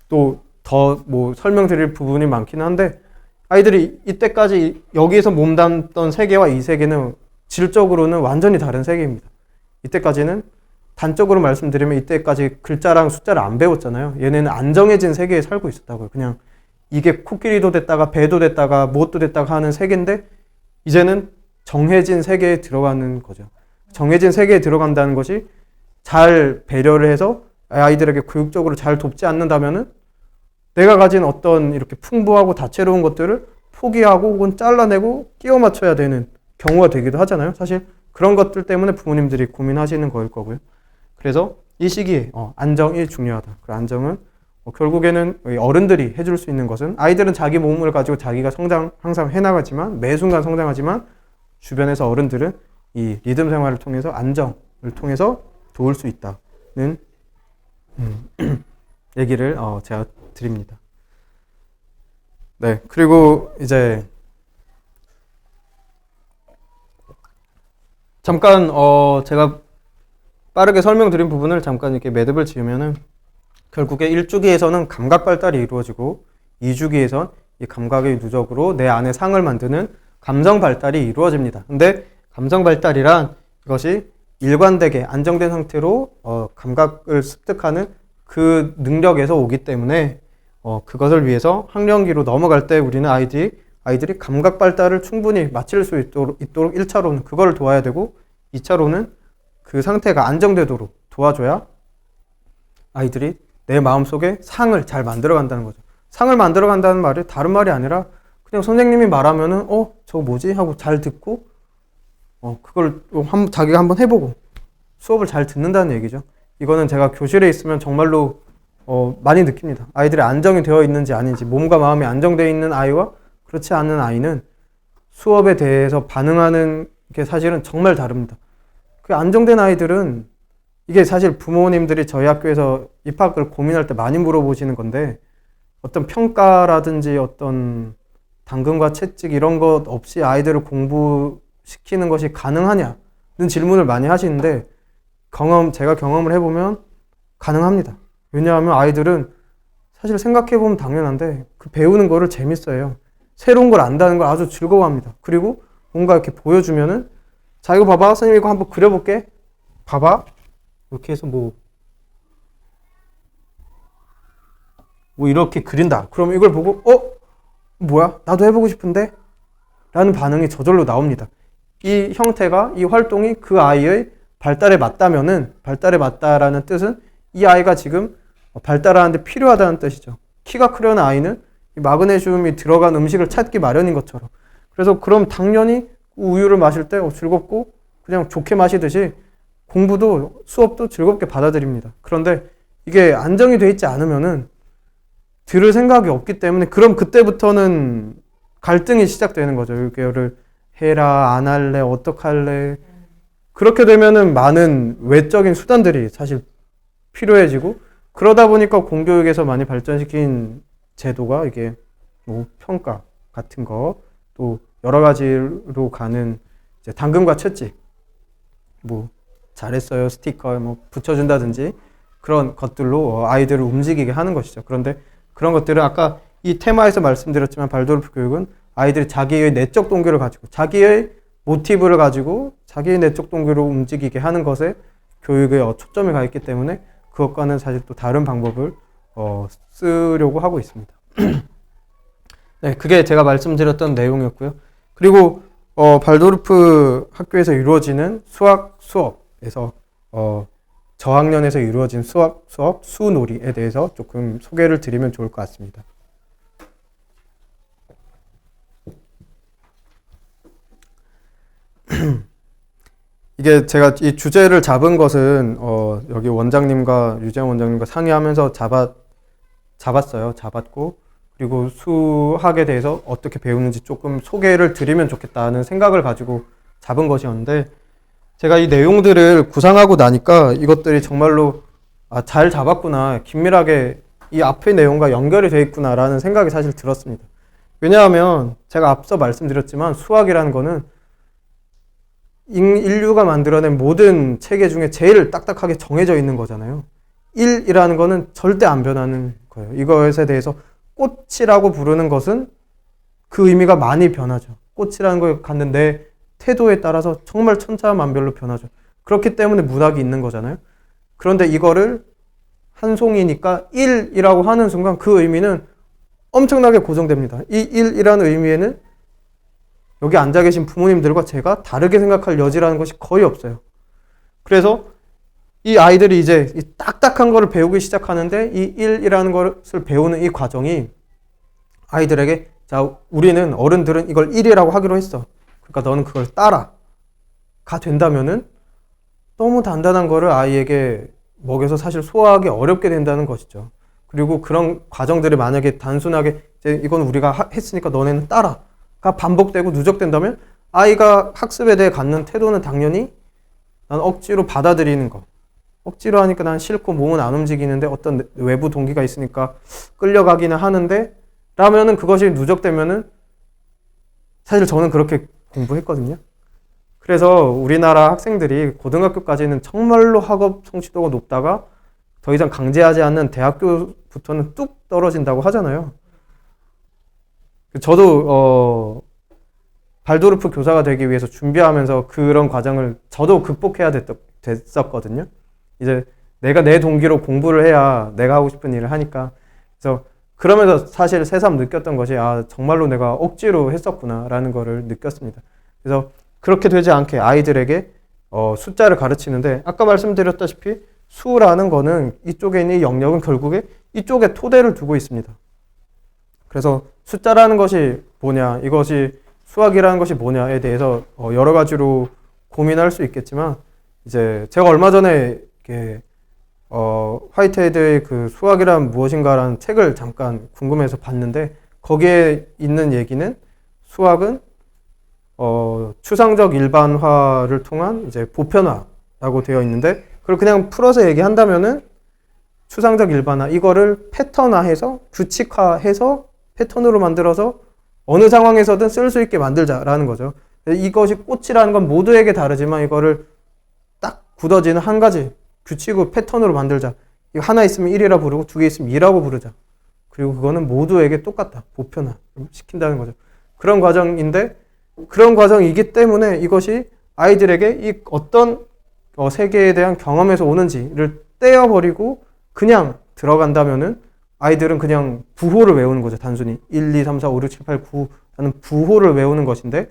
Speaker 4: 또 더 뭐 설명드릴 부분이 많긴 한데 아이들이 이때까지 여기에서 몸담던 세계와 이 세계는 질적으로는 완전히 다른 세계입니다. 이때까지는 단적으로 말씀드리면 이때까지 글자랑 숫자를 안 배웠잖아요. 얘네는 안정해진 세계에 살고 있었다고요. 그냥 이게 코끼리도 됐다가 배도 됐다가 무엇도 됐다가 하는 세계인데 이제는 정해진 세계에 들어가는 거죠. 정해진 세계에 들어간다는 것이 잘 배려를 해서 아이들에게 교육적으로 잘 돕지 않는다면은 내가 가진 어떤 이렇게 풍부하고 다채로운 것들을 포기하고 혹은 잘라내고 끼워 맞춰야 되는 경우가 되기도 하잖아요. 사실 그런 것들 때문에 부모님들이 고민하시는 거일 거고요. 그래서 이 시기에 안정이 중요하다. 그 안정은 결국에는 어른들이 해줄 수 있는 것은 아이들은 자기 몸을 가지고 자기가 항상 해나가지만 매 순간 성장하지만 주변에서 어른들은 이 리듬 생활을 통해서 안정을 통해서 도울 수 있다는 얘기를 제가 드립니다. 네, 그리고 이제 잠깐 제가 빠르게 설명드린 부분을 잠깐 이렇게 매듭을 지으면은 결국에 1주기에서는 감각 발달이 이루어지고 2주기에선 이 감각의 누적으로 내 안에 상을 만드는 감정 발달이 이루어집니다. 근데 감정 발달이란 이것이 일관되게 안정된 상태로 감각을 습득하는 그 능력에서 오기 때문에 그것을 위해서 학령기로 넘어갈 때 우리는 아이들이 감각 발달을 충분히 마칠 수 있도록 1차로는 그걸 도와야 되고 2차로는 그 상태가 안정되도록 도와줘야 아이들이 내 마음속에 상을 잘 만들어 간다는 거죠. 상을 만들어 간다는 말이 다른 말이 아니라 그냥 선생님이 말하면은 저거 뭐지? 하고 잘 듣고 그걸 자기가 한번 해보고 수업을 잘 듣는다는 얘기죠. 이거는 제가 교실에 있으면 정말로 많이 느낍니다. 아이들이 안정이 되어 있는지 아닌지, 몸과 마음이 안정되어 있는 아이와 그렇지 않은 아이는 수업에 대해서 반응하는 게 사실은 정말 다릅니다. 그 안정된 아이들은 이게 사실 부모님들이 저희 학교에서 입학을 고민할 때 많이 물어보시는 건데 어떤 평가라든지 어떤 당근과 채찍 이런 것 없이 아이들을 공부시키는 것이 가능하냐는 질문을 많이 하시는데 제가 경험을 해보면 가능합니다. 왜냐하면 아이들은 사실 생각해보면 당연한데 그 배우는 거를 재밌어해요. 새로운 걸 안다는 걸 아주 즐거워합니다. 그리고 뭔가 이렇게 보여주면은 자 이거 봐봐 선생님 이거 한번 그려볼게. 봐봐 이렇게 해서 뭐 이렇게 그린다. 그럼 이걸 보고 뭐야 나도 해보고 싶은데 라는 반응이 저절로 나옵니다. 이 형태가 이 활동이 그 아이의 발달에 맞다면은 발달에 맞다라는 뜻은 이 아이가 지금 발달하는데 필요하다는 뜻이죠. 키가 크려는 아이는 이 마그네슘이 들어간 음식을 찾기 마련인 것처럼. 그래서 그럼 당연히 우유를 마실 때 즐겁고 그냥 좋게 마시듯이 공부도 수업도 즐겁게 받아들입니다. 그런데 이게 안정이 돼 있지 않으면은 들을 생각이 없기 때문에 그럼 그때부터는 갈등이 시작되는 거죠. 이거를 해라, 안 할래, 어떡할래. 그렇게 되면은 많은 외적인 수단들이 사실 필요해지고 그러다 보니까 공교육에서 많이 발전시킨 제도가 이게 뭐 평가 같은 거 또 여러 가지로 가는 이제 당근과 채찍 뭐 잘했어요 스티커 뭐 붙여준다든지 그런 것들로 아이들을 움직이게 하는 것이죠. 그런데 그런 것들은 아까 이 테마에서 말씀드렸지만 발도르프 교육은 아이들이 자기의 내적 동기를 가지고 자기의 모티브를 가지고 자기의 내적 동기로 움직이게 하는 것에 교육에 초점이 가 있기 때문에 그것과는 사실 또 다른 방법을 쓰려고 하고 있습니다. 네, 그게 제가 말씀드렸던 내용이었고요. 그리고 발도르프 학교에서 이루어지는 수학 수업에서 저학년에서 이루어진 수학 수업 수놀이에 대해서 조금 소개를 드리면 좋을 것 같습니다. 이게 제가 이 주제를 잡은 것은 여기 원장님과 유재현 원장님과 상의하면서 잡았고 그리고 수학에 대해서 어떻게 배우는지 조금 소개를 드리면 좋겠다는 생각을 가지고 잡은 것이었는데 제가 이 내용들을 구상하고 나니까 이것들이 정말로 잘 잡았구나, 긴밀하게 이 앞의 내용과 연결이 되어 있구나라는 생각이 사실 들었습니다. 왜냐하면 제가 앞서 말씀드렸지만 수학이라는 거는 인류가 만들어낸 모든 체계 중에 제일 딱딱하게 정해져 있는 거잖아요. 1이라는 거는 절대 안 변하는 거예요. 이것에 대해서 꽃이라고 부르는 것은 그 의미가 많이 변하죠. 꽃이라는 걸 갖는 내 태도에 따라서 정말 천차만별로 변하죠. 그렇기 때문에 문학이 있는 거잖아요. 그런데 이거를 한 송이니까 1이라고 하는 순간 그 의미는 엄청나게 고정됩니다. 이 1이라는 의미에는 여기 앉아 계신 부모님들과 제가 다르게 생각할 여지라는 것이 거의 없어요. 그래서 이 아이들이 이제 이 딱딱한 거를 배우기 시작하는데 이 1이라는 것을 배우는 이 과정이 아이들에게 자, 우리는 어른들은 이걸 1이라고 하기로 했어. 그러니까 너는 그걸 따라가 된다면은 너무 단단한 거를 아이에게 먹여서 사실 소화하기 어렵게 된다는 것이죠. 그리고 그런 과정들이 만약에 단순하게 이제 이건 우리가 했으니까 너네는 따라가 반복되고 누적된다면 아이가 학습에 대해 갖는 태도는 당연히 난 억지로 받아들이는 거. 억지로 하니까 난 싫고 몸은 안 움직이는데 어떤 외부 동기가 있으니까 끌려가기는 하는데 라면은 그것이 누적되면은 사실 저는 그렇게 공부했거든요. 그래서 우리나라 학생들이 고등학교까지는 정말로 학업 성취도가 높다가 더 이상 강제하지 않는 대학교부터는 뚝 떨어진다고 하잖아요. 저도 발도르프 교사가 되기 위해서 준비하면서 그런 과정을 저도 극복해야 됐었거든요. 이제 내가 내 동기로 공부를 해야 내가 하고 싶은 일을 하니까. 그래서 그러면서 사실 새삼 느꼈던 것이 정말로 내가 억지로 했었구나라는 거를 느꼈습니다. 그래서 그렇게 되지 않게 아이들에게 숫자를 가르치는데 아까 말씀드렸다시피 수라는 거는 이쪽에 있는 이 영역은 결국에 이쪽에 토대를 두고 있습니다. 그래서 숫자라는 것이 뭐냐, 이것이 수학이라는 것이 뭐냐에 대해서 여러 가지로 고민할 수 있겠지만 이제 제가 얼마 전에 이렇게 화이트헤드의 그 수학이란 무엇인가라는 책을 잠깐 궁금해서 봤는데 거기에 있는 얘기는 수학은 추상적 일반화를 통한 이제 보편화라고 되어 있는데 그걸 그냥 풀어서 얘기한다면은 추상적 일반화 이거를 패턴화해서 규칙화해서 패턴으로 만들어서 어느 상황에서든 쓸 수 있게 만들자라는 거죠. 이것이 꽃이라는 건 모두에게 다르지만 이거를 딱 굳어지는 한 가지 규칙으로 패턴으로 만들자. 이거 하나 있으면 1이라 부르고 두 개 있으면 2라고 부르자. 그리고 그거는 모두에게 똑같다. 보편화 시킨다는 거죠. 그런 과정인데 그런 과정이기 때문에 이것이 아이들에게 이 어떤 세계에 대한 경험에서 오는지를 떼어버리고 그냥 들어간다면은 아이들은 그냥 부호를 외우는 거죠. 단순히 1, 2, 3, 4, 5, 6, 7, 8, 9라는 부호를 외우는 것인데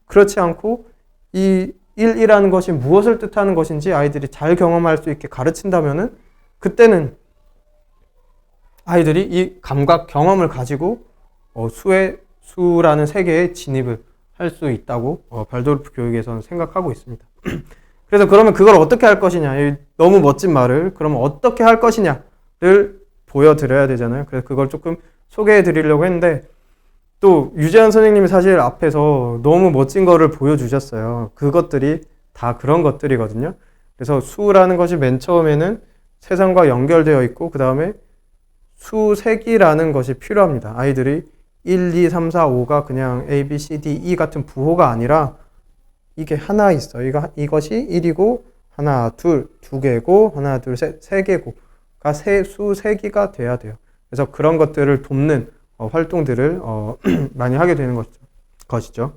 Speaker 4: 그렇지 않고 이 1이라는 것이 무엇을 뜻하는 것인지 아이들이 잘 경험할 수 있게 가르친다면은 그때는 아이들이 이 감각 경험을 가지고 수라는 세계에 진입을 할 수 있다고 발도르프 교육에서는 생각하고 있습니다. 그래서 그러면 그걸 어떻게 할 것이냐, 이 너무 멋진 말을 그러면 어떻게 할 것이냐를 보여드려야 되잖아요. 그래서 그걸 조금 소개해 드리려고 했는데 또 유재한 선생님이 사실 앞에서 너무 멋진 거를 보여주셨어요. 그것들이 다 그런 것들이거든요. 그래서 수라는 것이 맨 처음에는 세상과 연결되어 있고 그 다음에 수색이라는 것이 필요합니다. 아이들이 1, 2, 3, 4, 5가 그냥 A, B, C, D, E 같은 부호가 아니라 이게 하나 있어. 이것이 1이고 하나, 둘, 두 개고 하나, 둘, 셋, 세 개고가 수세기가 돼야 돼요. 그래서 그런 것들을 돕는 활동들을 많이 하게 되는 것이죠.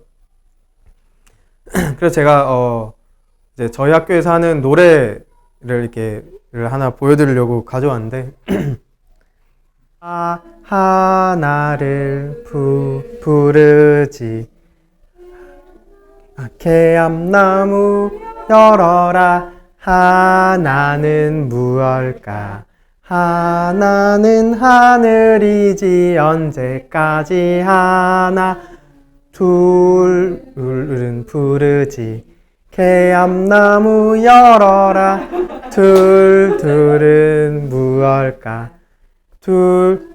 Speaker 4: 그래서 제가 이제 저희 학교에서 하는 노래를 이렇게 하나 보여드리려고 가져왔는데 하나를 부르지 개암나무 열어라 하나는 무엇일까 하나는 하늘이지 언제까지 하나 둘은 부르지 개암나무 열어라 둘은 무엇일까 둘은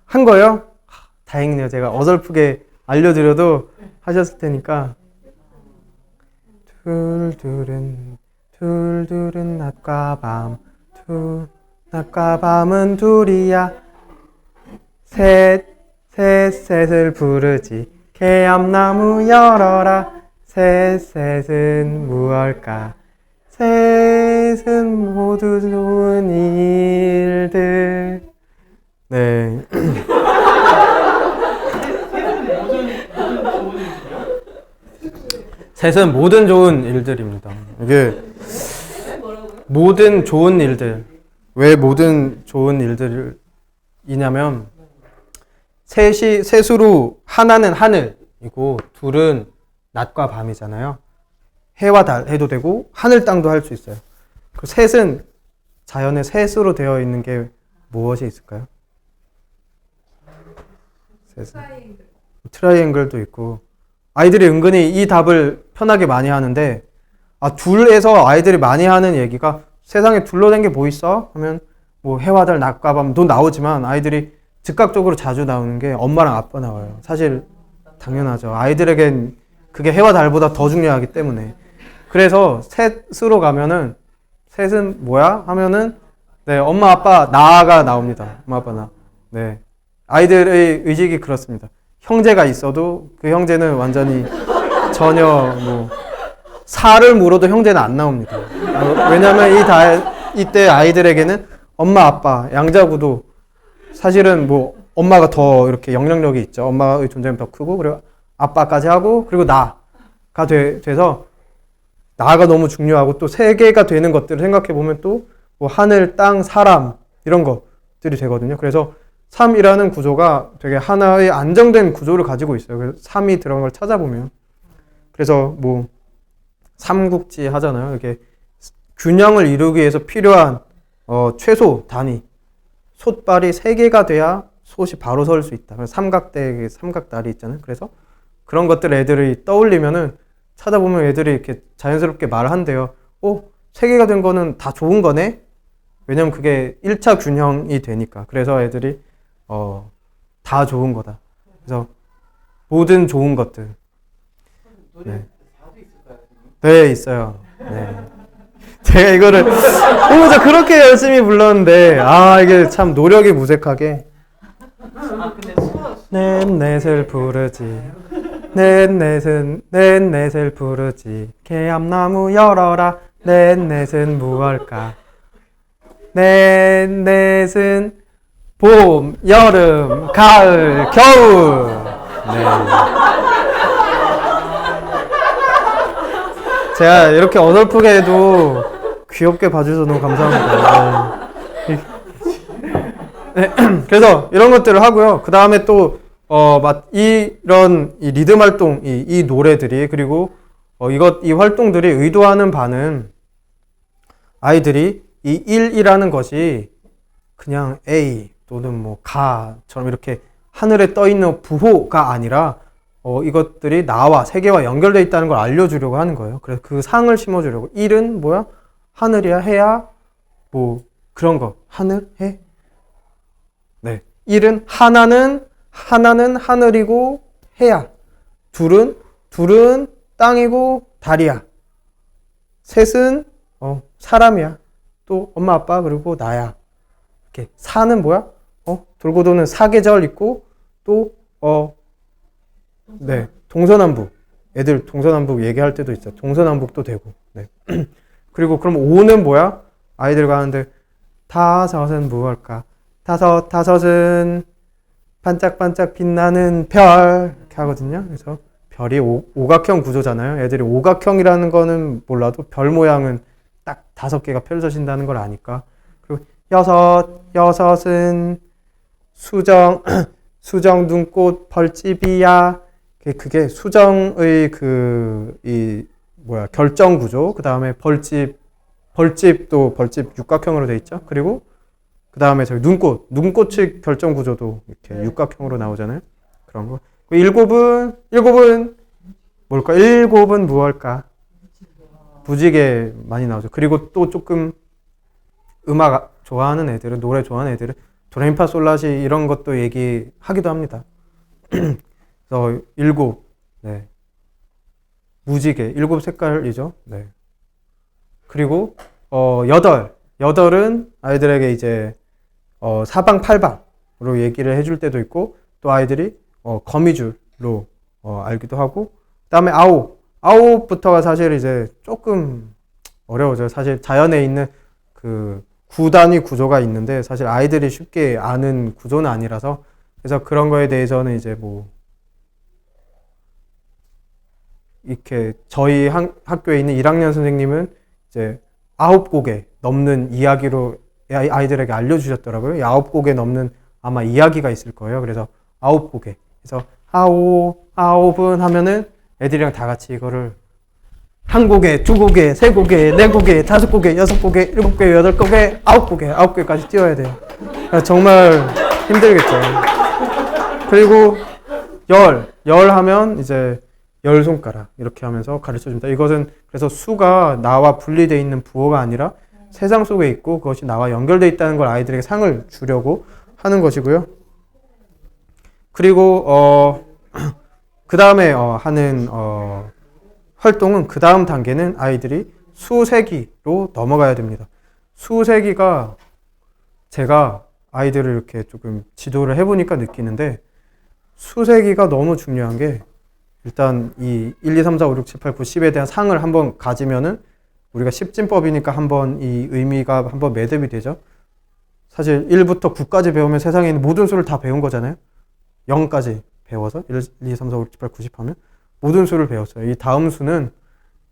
Speaker 4: 한 거요? 다행이네요. 제가 어설프게 알려드려도 하셨을 테니까 둘은 낮과 밤 낮과 밤은 둘이야 셋을 부르지 개암나무 열어라 셋은 무엇일까 셋은 모두 좋은 일들 네 셋은 모든 좋은 일들입니다. 이게 모든 좋은 일들 왜 모든 좋은 일들이냐면 셋으로 하나는 하늘이고 둘은 낮과 밤이잖아요. 해와 달 해도 되고 하늘 땅도 할 수 있어요. 그 셋은 자연의 셋으로 되어 있는 게 무엇이 있을까요? 셋은 트라이앵글도 있고 아이들이 은근히 이 답을 편하게 많이 하는데 둘에서 아이들이 많이 하는 얘기가 세상에 둘러댄 게 뭐 있어? 하면 뭐 해와 달 낮과 밤도 나오지만 아이들이 즉각적으로 자주 나오는 게 엄마랑 아빠 나와요. 사실 당연하죠. 아이들에겐 그게 해와 달보다 더 중요하기 때문에. 그래서 셋으로 가면은 셋은 뭐야? 하면은 네, 엄마 아빠 나가 나옵니다. 엄마 아빠 나. 네. 아이들의 의식이 그렇습니다. 형제가 있어도 그 형제는 완전히 전혀 뭐 살을 물어도 형제는 안 나옵니다. 왜냐면 이때 아이들에게는 엄마 아빠 양자구도 사실은 뭐 엄마가 더 이렇게 영향력이 있죠. 엄마의 존재감이 더 크고 그리고 아빠까지 하고 그리고 나가 돼서 나가 너무 중요하고 또 세계가 되는 것들을 생각해 보면 또 뭐 하늘, 땅, 사람 이런 것들이 되거든요. 그래서 3이라는 구조가 되게 하나의 안정된 구조를 가지고 있어요. 그래서 3이 들어간 걸 찾아보면 그래서 뭐 삼국지 하잖아요. 이게 균형을 이루기 위해서 필요한 최소 단위 솥발이 3개가 돼야 솥이 바로 설 수 있다. 삼각대, 삼각다리 있잖아요. 그래서 그런 것들 애들이 떠올리면은 찾아보면 애들이 이렇게 자연스럽게 말을 한대요. 3개가 된 거는 다 좋은 거네? 왜냐면 그게 1차 균형이 되니까. 그래서 애들이 다 좋은 거다. 그래서 모든 좋은 것들. 네. 네, 있어요. 네. 제가 이거를 혼자 그렇게 열심히 불렀는데 이게 참 노력이 무색하게 넷넷을 부르지 넷넷을 부르지 개암나무 열어라 넷넷은 무엇일까 넷넷은 봄, 여름, 가을, 겨울 네. 제가 이렇게 어설프게 해도 귀엽게 봐주셔서 너무 감사합니다. 네. 그래서 이런 것들을 하고요. 그 다음에 또 이런 이 리듬 활동, 이 노래들이 그리고 이 활동들이 의도하는 바는 아이들이 이 1이라는 것이 그냥 A, 또는 뭐 가처럼 이렇게 하늘에 떠 있는 부호가 아니라 이것들이 나와 세계와 연결되어 있다는 걸 알려주려고 하는 거예요. 그래서 그 상을 심어주려고. 1은 뭐야? 하늘이야, 해야, 뭐 그런 거. 하늘, 해. 네. 1은 하나는 하늘이고 해야. 둘은 땅이고 달이야. 셋은 사람이야. 또 엄마 아빠 그리고 나야. 이렇게 사는 뭐야? 돌고 도는 사계절 있고 또 네, 동서남북. 애들 동서남북 얘기할 때도 있어요. 동서남북도 되고. 네. 그리고 그럼 5는 뭐야? 아이들과 하는데 다섯은 무엇일까? 다섯은 반짝반짝 빛나는 별 이렇게 하거든요. 그래서 별이 오각형 구조잖아요. 애들이 오각형이라는 거는 몰라도 별 모양은 딱 5개가 펼쳐진다는 걸 아니까. 그리고 여섯은 수정 눈꽃 벌집이야. 그게 수정의 결정 구조. 그 다음에 벌집도 벌집 육각형으로 돼 있죠. 그리고 그 다음에 저기 눈꽃의 결정 구조도 이렇게 육각형으로 나오잖아요. 그런 거. 일곱은 뭘까? 일곱은 무엇일까? 무지개 많이 나오죠. 그리고 또 조금 음악 좋아하는 애들은, 노래 좋아하는 애들은 도레미파솔라시 이런 것도 얘기하기도 합니다. 그래서 네. 무지개, 7 색깔이죠. 네. 그리고 여덟은 아이들에게 이제 사방팔방으로 얘기를 해줄 때도 있고, 또 아이들이 거미줄로 알기도 하고, 그 다음에 아홉부터가 사실 이제 조금 어려워져요. 사실 자연에 있는 그 구단위 구조가 있는데 사실 아이들이 쉽게 아는 구조는 아니라서, 그래서 그런 거에 대해서는 이제 뭐 이렇게 저희 학교에 있는 1학년 선생님은 이제 9곡에 넘는 이야기로 아이들에게 알려주셨더라고요. 9곡에 넘는 아마 이야기가 있을 거예요. 그래서 9곡에. 그래서 아홉은 하면은 애들이랑 다 같이 이거를 한 곡에, 두 곡에, 세 곡에, 네 곡에, 다섯 곡에, 여섯 곡에, 일곱 곡에, 여덟 곡에, 아홉 곡에까지 띄워야 돼요. 정말 힘들겠죠. 그리고 열 하면 이제 10손가락 이렇게 하면서 가르쳐 줍니다. 이것은 그래서 수가 나와 분리되어 있는 부호가 아니라 세상 속에 있고 그것이 나와 연결되어 있다는 걸 아이들에게 상을 주려고 하는 것이고요. 그리고 그 다음에 하는 활동은, 그 다음 단계는 아이들이 수세기로 넘어가야 됩니다. 수세기가 제가 아이들을 이렇게 조금 지도를 해보니까 느끼는데, 수세기가 너무 중요한 게, 일단 이 1, 2, 3, 4, 5, 6, 7, 8, 9, 10에 대한 상을 한번 가지면은 우리가 10진법이니까 한번 이 의미가 한번 매듭이 되죠. 사실 1부터 9까지 배우면 세상에 있는 모든 수를 다 배운 거잖아요. 0까지 배워서 1, 2, 3, 4, 5, 6, 7, 8, 90 하면 모든 수를 배웠어요. 이 다음 수는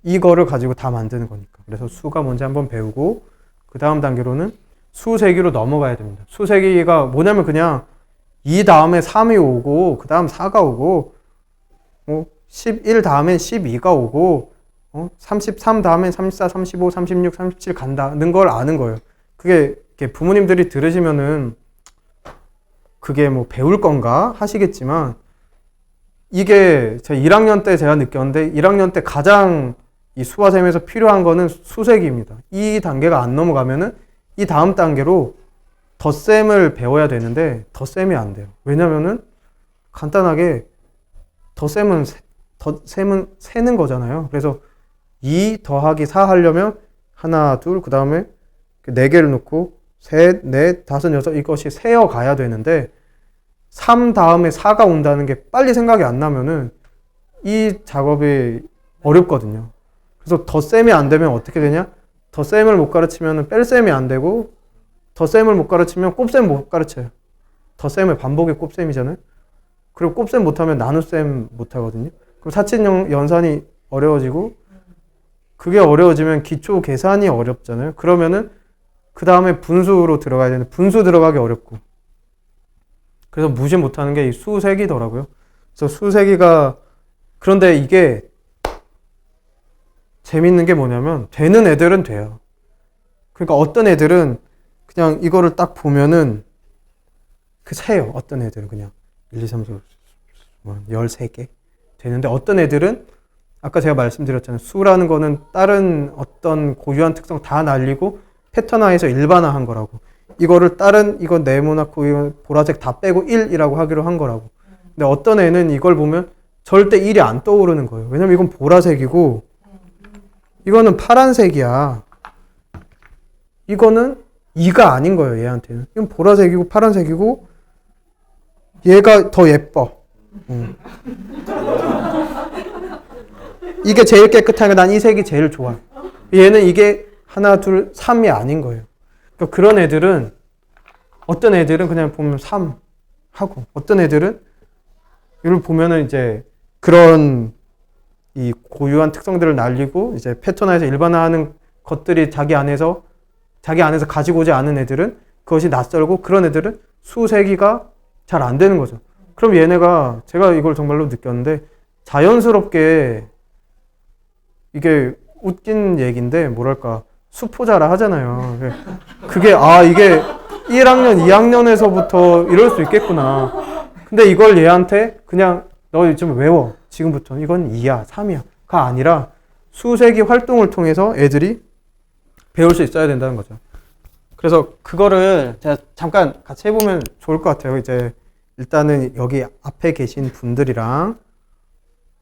Speaker 4: 이거를 가지고 다 만드는 거니까. 그래서 수가 뭔지 한번 배우고, 그 다음 단계로는 수세기로 넘어가야 됩니다. 수세기가 뭐냐면 그냥 2 다음에 3이 오고, 그 다음 4가 오고, 11 다음엔 12가 오고, 33 다음엔 34, 35, 36, 37 간다는 걸 아는 거예요. 그게 부모님들이 들으시면은 그게 뭐 배울 건가 하시겠지만, 이게 제 1학년 때 제가 느꼈는데, 1학년 때 가장 이 수화셈에서 필요한 거는 수세기입니다. 이 단계가 안 넘어가면은 이 다음 단계로 덧셈을 배워야 되는데 덧셈이 안 돼요. 왜냐면은 간단하게 덧셈은 세는 거잖아요. 그래서 2 더하기 4 하려면 하나, 둘, 그 다음에 4개를 놓고 셋, 넷, 다섯, 여섯, 이것이 세어 가야 되는데 3 다음에 4가 온다는 게 빨리 생각이 안 나면은 이 작업이 어렵거든요. 그래서 덧셈이 안 되면 어떻게 되냐? 덧셈을 못 가르치면 뺄셈이 안 되고, 덧셈을 못 가르치면 곱셈 못 가르쳐요. 덧셈의 반복이 곱셈이잖아요. 그리고 곱셈 못하면 나눗셈 못하거든요. 그럼 사친 연산이 어려워지고, 그게 어려워지면 기초 계산이 어렵잖아요. 그러면은 그 다음에 분수로 들어가야 되는데 분수 들어가기 어렵고, 그래서 무시 못하는 게 이 수세기더라고요. 그래서 수세기가, 그런데 이게 재밌는 게 뭐냐면 되는 애들은 돼요. 그러니까 어떤 애들은 그냥 이거를 딱 보면은 그 세요. 어떤 애들은 그냥 1, 2, 3, 4, 13개 되는데 어떤 애들은 아까 제가 말씀드렸잖아요. 수라는 거는 다른 어떤 고유한 특성 다 날리고 패턴화해서 일반화한 거라고. 이거를 다른 이거 네모나고 이거 보라색 다 빼고 1이라고 하기로 한 거라고. 근데 어떤 애는 이걸 보면 절대 1이 안 떠오르는 거예요. 왜냐면 이건 보라색이고 이거는 파란색이야. 이거는 2가 아닌 거예요. 얘한테는. 이건 보라색이고 파란색이고 얘가 더 예뻐. 이게 제일 깨끗하니까 난 이 색이 제일 좋아. 얘는 이게 하나, 둘, 3이 아닌 거예요. 그러니까 그런 애들은 어떤 애들은 그냥 보면 3 하고 어떤 애들은 이걸 보면은 이제 그런 이 고유한 특성들을 날리고 이제 패턴화해서 일반화하는 것들이 자기 안에서 가지고 오지 않은 애들은 그것이 낯설고 그런 애들은 수세기가 잘 안 되는 거죠. 그럼 얘네가 제가 이걸 정말로 느꼈는데 자연스럽게 이게 웃긴 얘기인데 뭐랄까 수포자라 하잖아요. 그게 이게 1학년, 2학년에서부터 이럴 수 있겠구나. 근데 이걸 얘한테 그냥 너 좀 외워. 지금부터 이건 2야, 3이야. 가 아니라 수세기 활동을 통해서 애들이 배울 수 있어야 된다는 거죠. 그래서 그거를 제가 잠깐 같이 해보면 좋을 것 같아요. 이제 일단은 여기 앞에 계신 분들이랑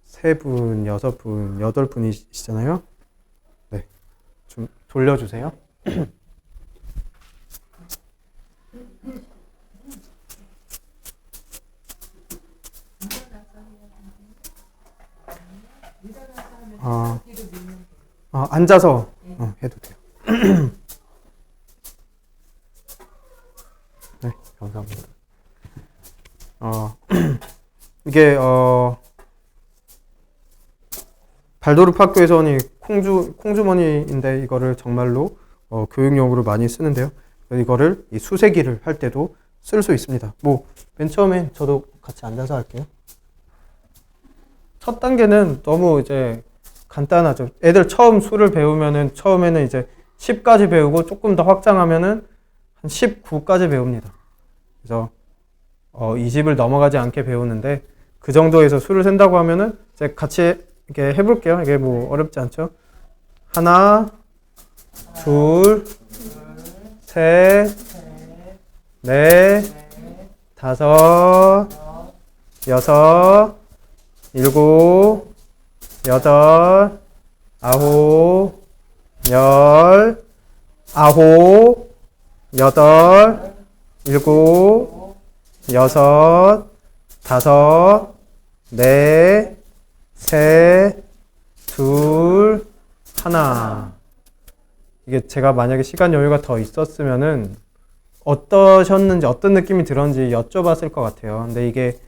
Speaker 4: 3분, 6분, 8분이시잖아요. 네, 좀 돌려주세요. 앉아서 해도 돼요. 네, 감사합니다. 이게 발도르프 학교에서는 콩주머니인데 이거를 정말로 교육용으로 많이 쓰는데요. 이거를 이 수세기를 할 때도 쓸 수 있습니다. 뭐 맨 처음엔 저도 같이 앉아서 할게요. 첫 단계는 너무 이제 간단하죠. 애들 처음 수를 배우면은 처음에는 이제 10까지 배우고 조금 더 확장하면은 한 19까지 배웁니다. 그래서 20을 넘어가지 않게 배우는데 그 정도에서 수를 센다고 하면은 이제 같이 이렇게 해볼게요. 이게 뭐 어렵지 않죠? 하나, 둘, 셋, 넷, 다섯, 여섯, 일곱, 여덟, 아홉, 열, 아홉, 여덟, 일곱, 여섯, 다섯, 넷, 셋, 둘, 하나. 이게 제가 만약에 시간 여유가 더 있었으면은 어떠셨는지 어떤 느낌이 들었는지 여쭤봤을 것 같아요. 근데 이게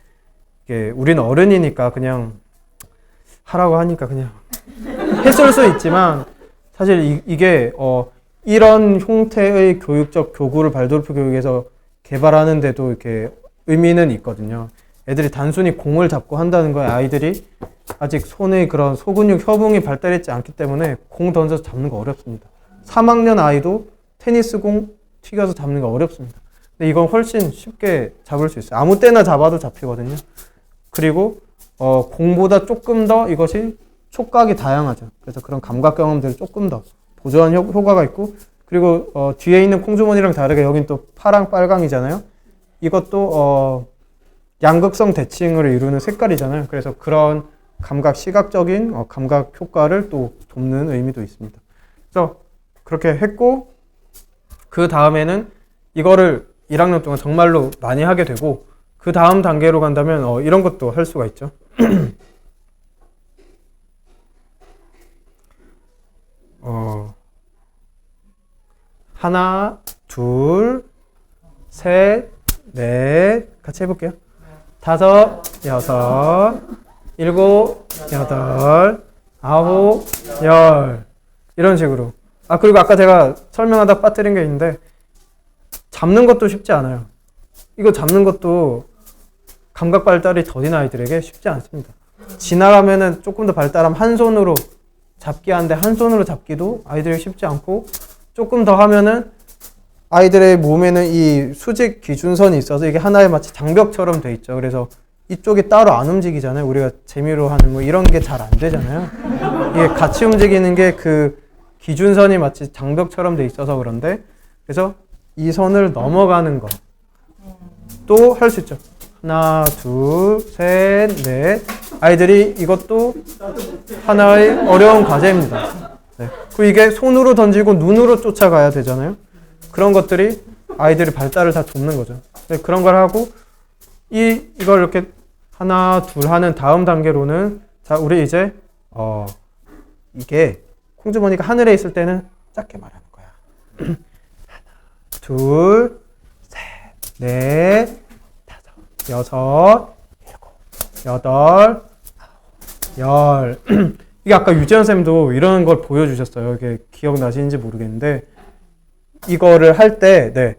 Speaker 4: 우리는 어른이니까 그냥 하라고 하니까 그냥 했을 수 있지만 사실 이게 이런 형태의 교육적 교구를 발도르프 교육에서 개발하는데도 이렇게 의미는 있거든요. 애들이 단순히 공을 잡고 한다는 거에 아이들이 아직 손의 그런 소근육, 협응이 발달했지 않기 때문에 공 던져서 잡는 거 어렵습니다. 3학년 아이도 테니스 공 튀겨서 잡는 거 어렵습니다. 근데 이건 훨씬 쉽게 잡을 수 있어요. 아무 때나 잡아도 잡히거든요. 그리고 공보다 조금 더 이것이 촉각이 다양하죠. 그래서 그런 감각 경험들을 조금 더 보조한 효과가 있고, 그리고 뒤에 있는 콩주머니랑 다르게 여긴 또 파랑 빨강이잖아요. 이것도 양극성 대칭을 이루는 색깔이잖아요. 그래서 그런 감각, 시각적인 감각 효과를 또 돕는 의미도 있습니다. 그래서 그렇게 했고, 그 다음에는 이거를 1학년 동안 정말로 많이 하게 되고, 그 다음 단계로 간다면 이런 것도 할 수가 있죠. 하나, 둘, 셋, 넷, 같이 해볼게요. 다섯, 여섯, 일곱, 여덟, 아홉, 열. 이런 식으로. 그리고 아까 제가 설명하다 빠뜨린 게 있는데, 잡는 것도 쉽지 않아요. 이거 잡는 것도 감각 발달이 더딘 아이들에게 쉽지 않습니다. 지나가면은 조금 더 발달하면 한 손으로 잡기 하는데 한 손으로 잡기도 아이들이 쉽지 않고, 조금 더 하면은 아이들의 몸에는 이 수직 기준선이 있어서 이게 하나의 마치 장벽처럼 돼 있죠. 그래서 이쪽이 따로 안 움직이잖아요. 우리가 재미로 하는 뭐 이런 게 잘 안 되잖아요. 이게 같이 움직이는 게 그 기준선이 마치 장벽처럼 돼 있어서 그런데, 그래서 이 선을 넘어가는 거 또 할 수 있죠. 하나, 둘, 셋, 넷. 아이들이 이것도 하나의 어려운 과제입니다. 네. 그리고 이게 손으로 던지고 눈으로 쫓아가야 되잖아요. 그런 것들이 아이들의 발달을 다 돕는 거죠. 네, 그런 걸 하고 이걸 이렇게 하나, 둘 하는 다음 단계로는, 자, 우리 이제 이게 콩주머니가 하늘에 있을 때는 작게 말하는 거야. 하나, 둘, 셋, 넷, 다섯, 여섯, 일곱, 여덟, 아홉, 열. 이게 아까 유지현 쌤도 이런 걸 보여주셨어요. 이게 기억나시는지 모르겠는데, 이거를 할 때, 네,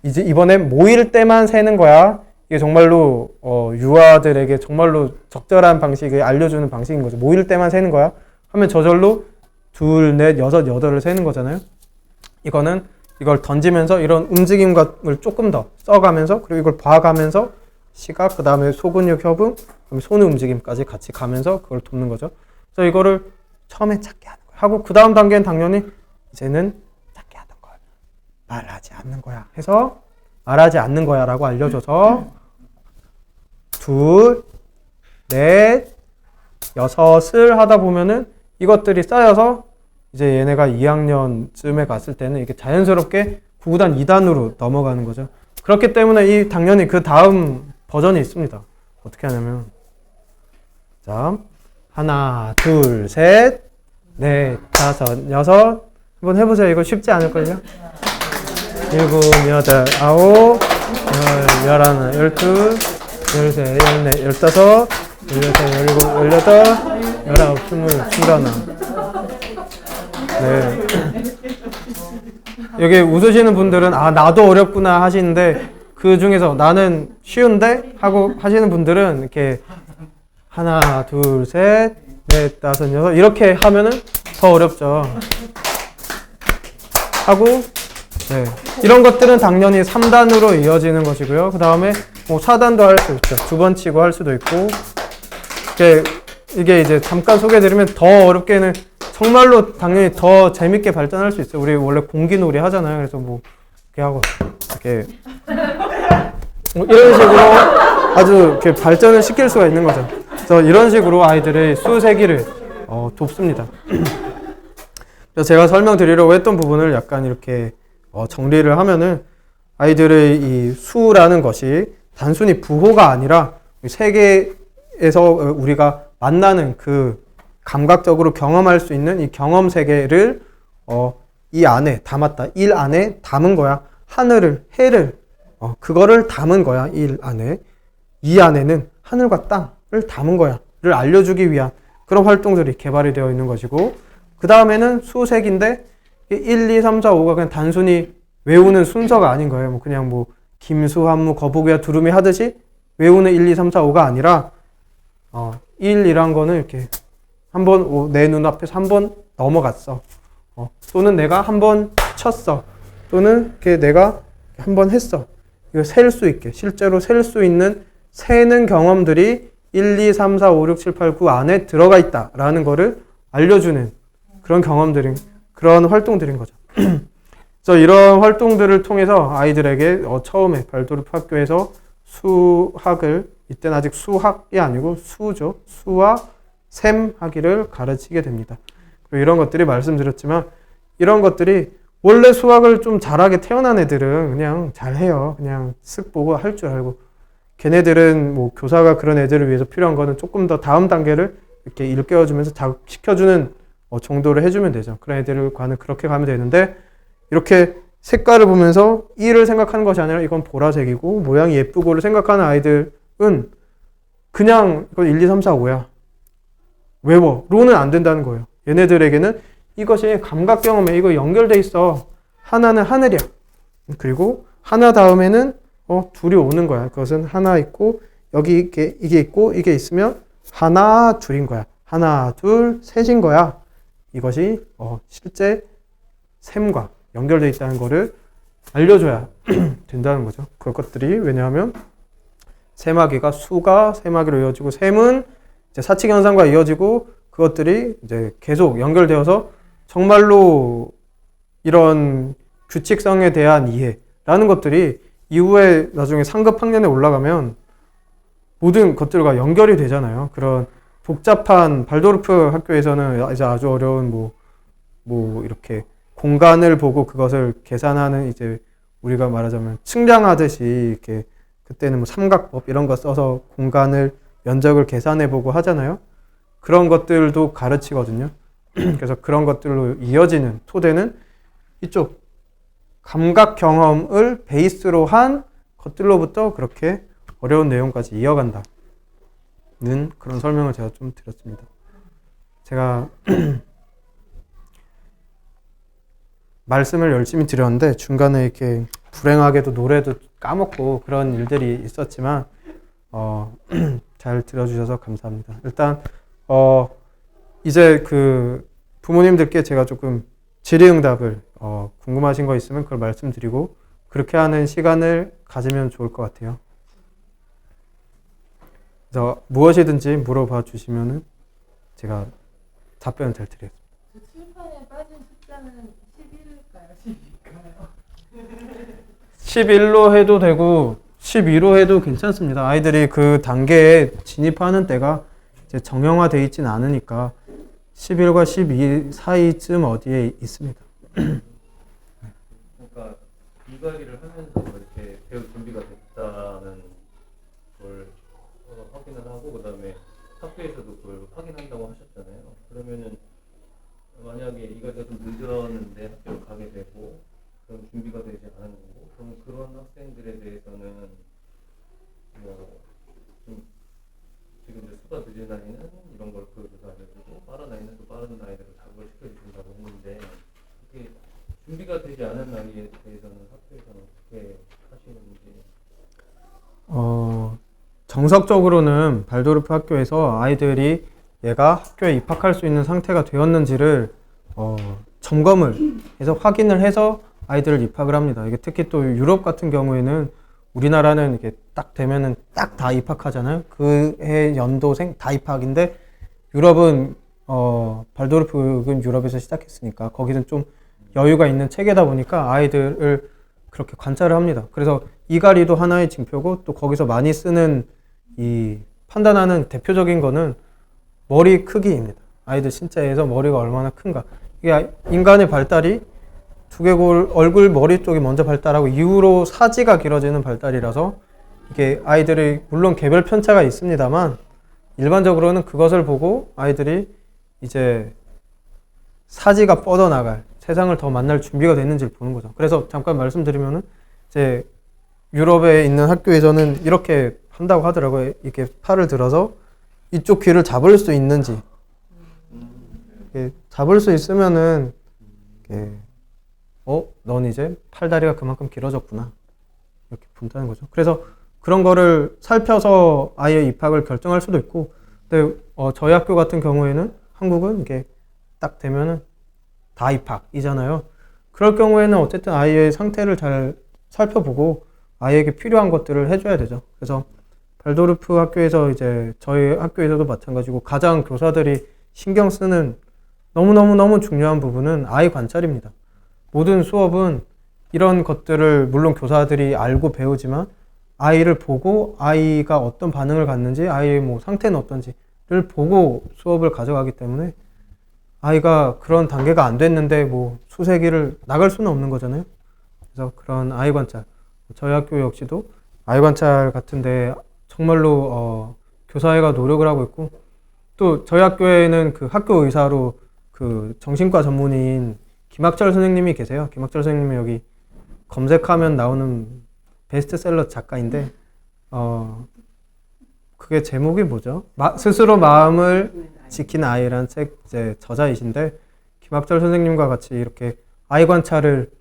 Speaker 4: 이제 이번에 모일 때만 세는 거야. 이게 정말로 유아들에게 정말로 적절한 방식을 알려주는 방식인 거죠. 모일 때만 세는 거야. 하면 저절로 둘, 넷, 여섯, 여덟을 세는 거잖아요. 이거는 이걸 던지면서 이런 움직임을 조금 더 써가면서, 그리고 이걸 봐가면서 시각, 그 다음에 소근육 협응, 그다음에 손의 움직임까지 같이 가면서 그걸 돕는 거죠. 그래서 이거를 처음에 작게 하는 거야. 하고 그 다음 단계는 당연히 이제는 작게 하던 걸 말하지 않는 거야 해서 말하지 않는 거야 라고 알려줘서 둘, 넷, 여섯을 하다 보면은 이것들이 쌓여서 이제 얘네가 2학년쯤에 갔을 때는 이게 자연스럽게 9단 2단으로 넘어가는 거죠. 그렇기 때문에 당연히 그 다음 버전이 있습니다. 어떻게 하냐면, 자, 하나, 둘, 셋, 넷, 다섯, 여섯. 한번 해보세요. 이거 쉽지 않을걸요? 일곱, 여덟, 아홉, 열, 열하나, 열둘, 열세, 열네, 열다섯, 열여섯, 열일곱, 열여덟, 열아홉, 스물, 스물하나. 네. 여기 웃으시는 분들은 아, 나도 어렵구나 하시는데, 그 중에서 나는 쉬운데? 하고 하시는 분들은 이렇게 하나, 둘, 셋, 넷, 다섯, 여섯 이렇게 하면은 더 어렵죠. 하고, 네. 이런 것들은 당연히 3단으로 이어지는 것이고요. 그 다음에 뭐 4단도 할 수 있죠. 두 번 치고 할 수도 있고. 이게 이제 잠깐 소개해드리면 더 어렵게는 정말로 당연히 더 재밌게 발전할 수 있어요. 우리 원래 공기놀이 하잖아요. 그래서 뭐 이렇게 하고 이렇게 뭐 이런 식으로 아주 이렇게 발전을 시킬 수가 있는 거죠. 그래서 이런 식으로 아이들의 수세기를 돕습니다. 그래서 제가 설명드리려고 했던 부분을 약간 이렇게 정리를 하면은, 아이들의 이 수라는 것이 단순히 부호가 아니라 세계에서 우리가 만나는 그 감각적으로 경험할 수 있는 이 경험 세계를 이 안에 담았다. 일 안에 담은 거야. 하늘을, 해를, 그거를 담은 거야. 일 안에. 이 안에는 하늘과 땅을 담은 거야. 를 알려주기 위한 그런 활동들이 개발이 되어 있는 것이고, 그 다음에는 수색인데 1, 2, 3, 4, 5가 그냥 단순히 외우는 순서가 아닌 거예요. 뭐 그냥 뭐 김수, 한무, 거북이와 두루미 하듯이 외우는 1, 2, 3, 4, 5가 아니라 1이란 거는 이렇게 한번 내 눈앞에서 한번 넘어갔어. 또는 내가 한번 쳤어. 또는 이렇게 내가 한번 했어. 이거 셀 수 있게, 실제로 셀 수 있는 세는 경험들이 1, 2, 3, 4, 5, 6, 7, 8, 9 안에 들어가 있다라는 거를 알려주는 그런 경험들인, 그런 활동들인 거죠. 그래서 이런 활동들을 통해서 아이들에게 처음에 발도르프 학교에서 수학을, 이때는 아직 수학이 아니고 수죠. 수와 셈하기를 가르치게 됩니다. 그리고 이런 것들이 말씀드렸지만, 이런 것들이 원래 수학을 좀 잘하게 태어난 애들은 그냥 잘해요. 그냥 쓱 보고 할 줄 알고. 걔네들은 뭐 교사가 그런 애들을 위해서 필요한 거는 조금 더 다음 단계를 이렇게 일깨워주면서 자극시켜주는 정도를 해주면 되죠. 그런 애들과는 그렇게 가면 되는데, 이렇게 색깔을 보면서 1을 생각하는 것이 아니라 이건 보라색이고 모양이 예쁘고를 생각하는 아이들은 그냥 이건 1, 2, 3, 4, 5야. 외워. 로는 안 된다는 거예요. 얘네들에게는 이것이 감각 경험에 이거 연결돼 있어. 하나는 하늘이야. 그리고 하나 다음에는 둘이 오는 거야. 그것은 하나 있고 여기 이게 있고 이게 있으면 하나 둘인 거야. 하나 둘 셋인 거야. 이것이 실제 셈과 연결돼 있다는 거를 알려줘야 된다는 거죠. 그것들이 왜냐하면 세마기가 수가 세마기로 이어지고 셈은 이제 사칙 현상과 이어지고 그것들이 이제 계속 연결되어서 정말로 이런 규칙성에 대한 이해라는 것들이 이후에 나중에 상급 학년에 올라가면 모든 것들과 연결이 되잖아요. 그런 복잡한 발도르프 학교에서는 이제 아주 어려운 뭐 이렇게 공간을 보고 그것을 계산하는 이제 우리가 말하자면 측량하듯이 이렇게 그때는 뭐 삼각법 이런 거 써서 공간을 면적을 계산해 보고 하잖아요. 그런 것들도 가르치거든요. 그래서 그런 것들로 이어지는 토대는 이쪽 감각 경험을 베이스로 한 것들로부터 그렇게 어려운 내용까지 이어간다는 그런 설명을 제가 좀 드렸습니다. 제가 말씀을 열심히 드렸는데 중간에 이렇게 불행하게도 노래도 까먹고 그런 일들이 있었지만 잘 들어주셔서 감사합니다. 일단 이제 그 부모님들께 제가 조금 질의응답을 궁금하신 거 있으면 그걸 말씀드리고 그렇게 하는 시간을 가지면 좋을 것 같아요. 그래서 무엇이든지 물어봐 주시면은 제가 답변을 잘 드리겠습니다.
Speaker 5: 그 칠판에 빠진 숫자는 11일까요? 12일까요?
Speaker 1: 11로 해도 되고 12로 해도 괜찮습니다. 아이들이 그 단계에 진입하는 때가 이제 정형화되어 있지는 않으니까 11과 12 사이쯤 어디에 있습니다.
Speaker 3: 그러니까 이과기를 하면서 이렇게 배울 준비가 됐다는 걸 확인을 하고 그다음에 학교에서도 그걸 확인한다고 하셨잖아요. 그러면은 만약에 이과기가 좀 늦었는데 학교를 가게 되고 그럼 준비가 되지 않은 거고 그럼 그런 학생들에 대해서는 좀 지금 이제 수가 늦은 아이는 이런 걸 보여줘서 알려주고 빠른 아이는 또 빠른 아이대로 작업을 시켜주신다고 했는데 이게 준비가 되지 않은 아이에 대해서는 학교에서는 어떻게 하시는지.
Speaker 1: 정석적으로는 발도르프 학교에서 아이들이 얘가 학교에 입학할 수 있는 상태가 되었는지를 점검을 해서 확인을 해서 아이들을 입학을 합니다. 이게 특히 또 유럽 같은 경우에는 우리나라는 이게 딱 되면은 딱 다 입학하잖아요. 그 해 연도생 다 입학인데 유럽은 발도르프는 유럽에서 시작했으니까 거기는 좀 여유가 있는 체계다 보니까 아이들을 그렇게 관찰을 합니다. 그래서 이가리도 하나의 징표고 또 거기서 많이 쓰는 이 판단하는 대표적인 거는 머리 크기입니다. 아이들 신체에서 머리가 얼마나 큰가. 이게 인간의 발달이 두개골, 얼굴, 머리 쪽이 먼저 발달하고 이후로 사지가 길어지는 발달이라서 이게 아이들이 물론 개별 편차가 있습니다만 일반적으로는 그것을 보고 아이들이 이제 사지가 뻗어나갈 세상을 더 만날 준비가 됐는지를 보는 거죠. 그래서 잠깐 말씀드리면은 이제 유럽에 있는 학교에서는 이렇게 한다고 하더라고요. 이렇게 팔을 들어서 이쪽 귀를 잡을 수 있는지 잡을 수 있으면은 넌 이제 팔다리가 그만큼 길어졌구나 이렇게 본다는 거죠. 그래서 그런 거를 살펴서 아이의 입학을 결정할 수도 있고, 근데 저희 학교 같은 경우에는 한국은 이게 딱 되면은 다 입학이잖아요. 그럴 경우에는 어쨌든 아이의 상태를 잘 살펴보고 아이에게 필요한 것들을 해줘야 되죠. 그래서 발도르프 학교에서 이제 저희 학교에서도 마찬가지고 가장 교사들이 신경 쓰는 너무너무너무 중요한 부분은 아이 관찰입니다. 모든 수업은 이런 것들을 물론 교사들이 알고 배우지만 아이를 보고 아이가 어떤 반응을 갖는지 아이의 뭐 상태는 어떤지를 보고 수업을 가져가기 때문에 아이가 그런 단계가 안 됐는데 뭐 수세기를 나갈 수는 없는 거잖아요. 그래서 그런 아이 관찰, 저희 학교 역시도 아이 관찰 같은데 정말로 교사회가 노력을 하고 있고, 또 저희 학교에는 그 학교 의사로 그 정신과 전문의인 김학철 선생님이 계세요. 김학철 선생님이 여기 검색하면 나오는 베스트셀러 작가인데 그게 제목이 뭐죠? 스스로 마음을 지키는 아이라는 책 이제 저자이신데, 김학철 선생님과 같이 이렇게 아이 관찰을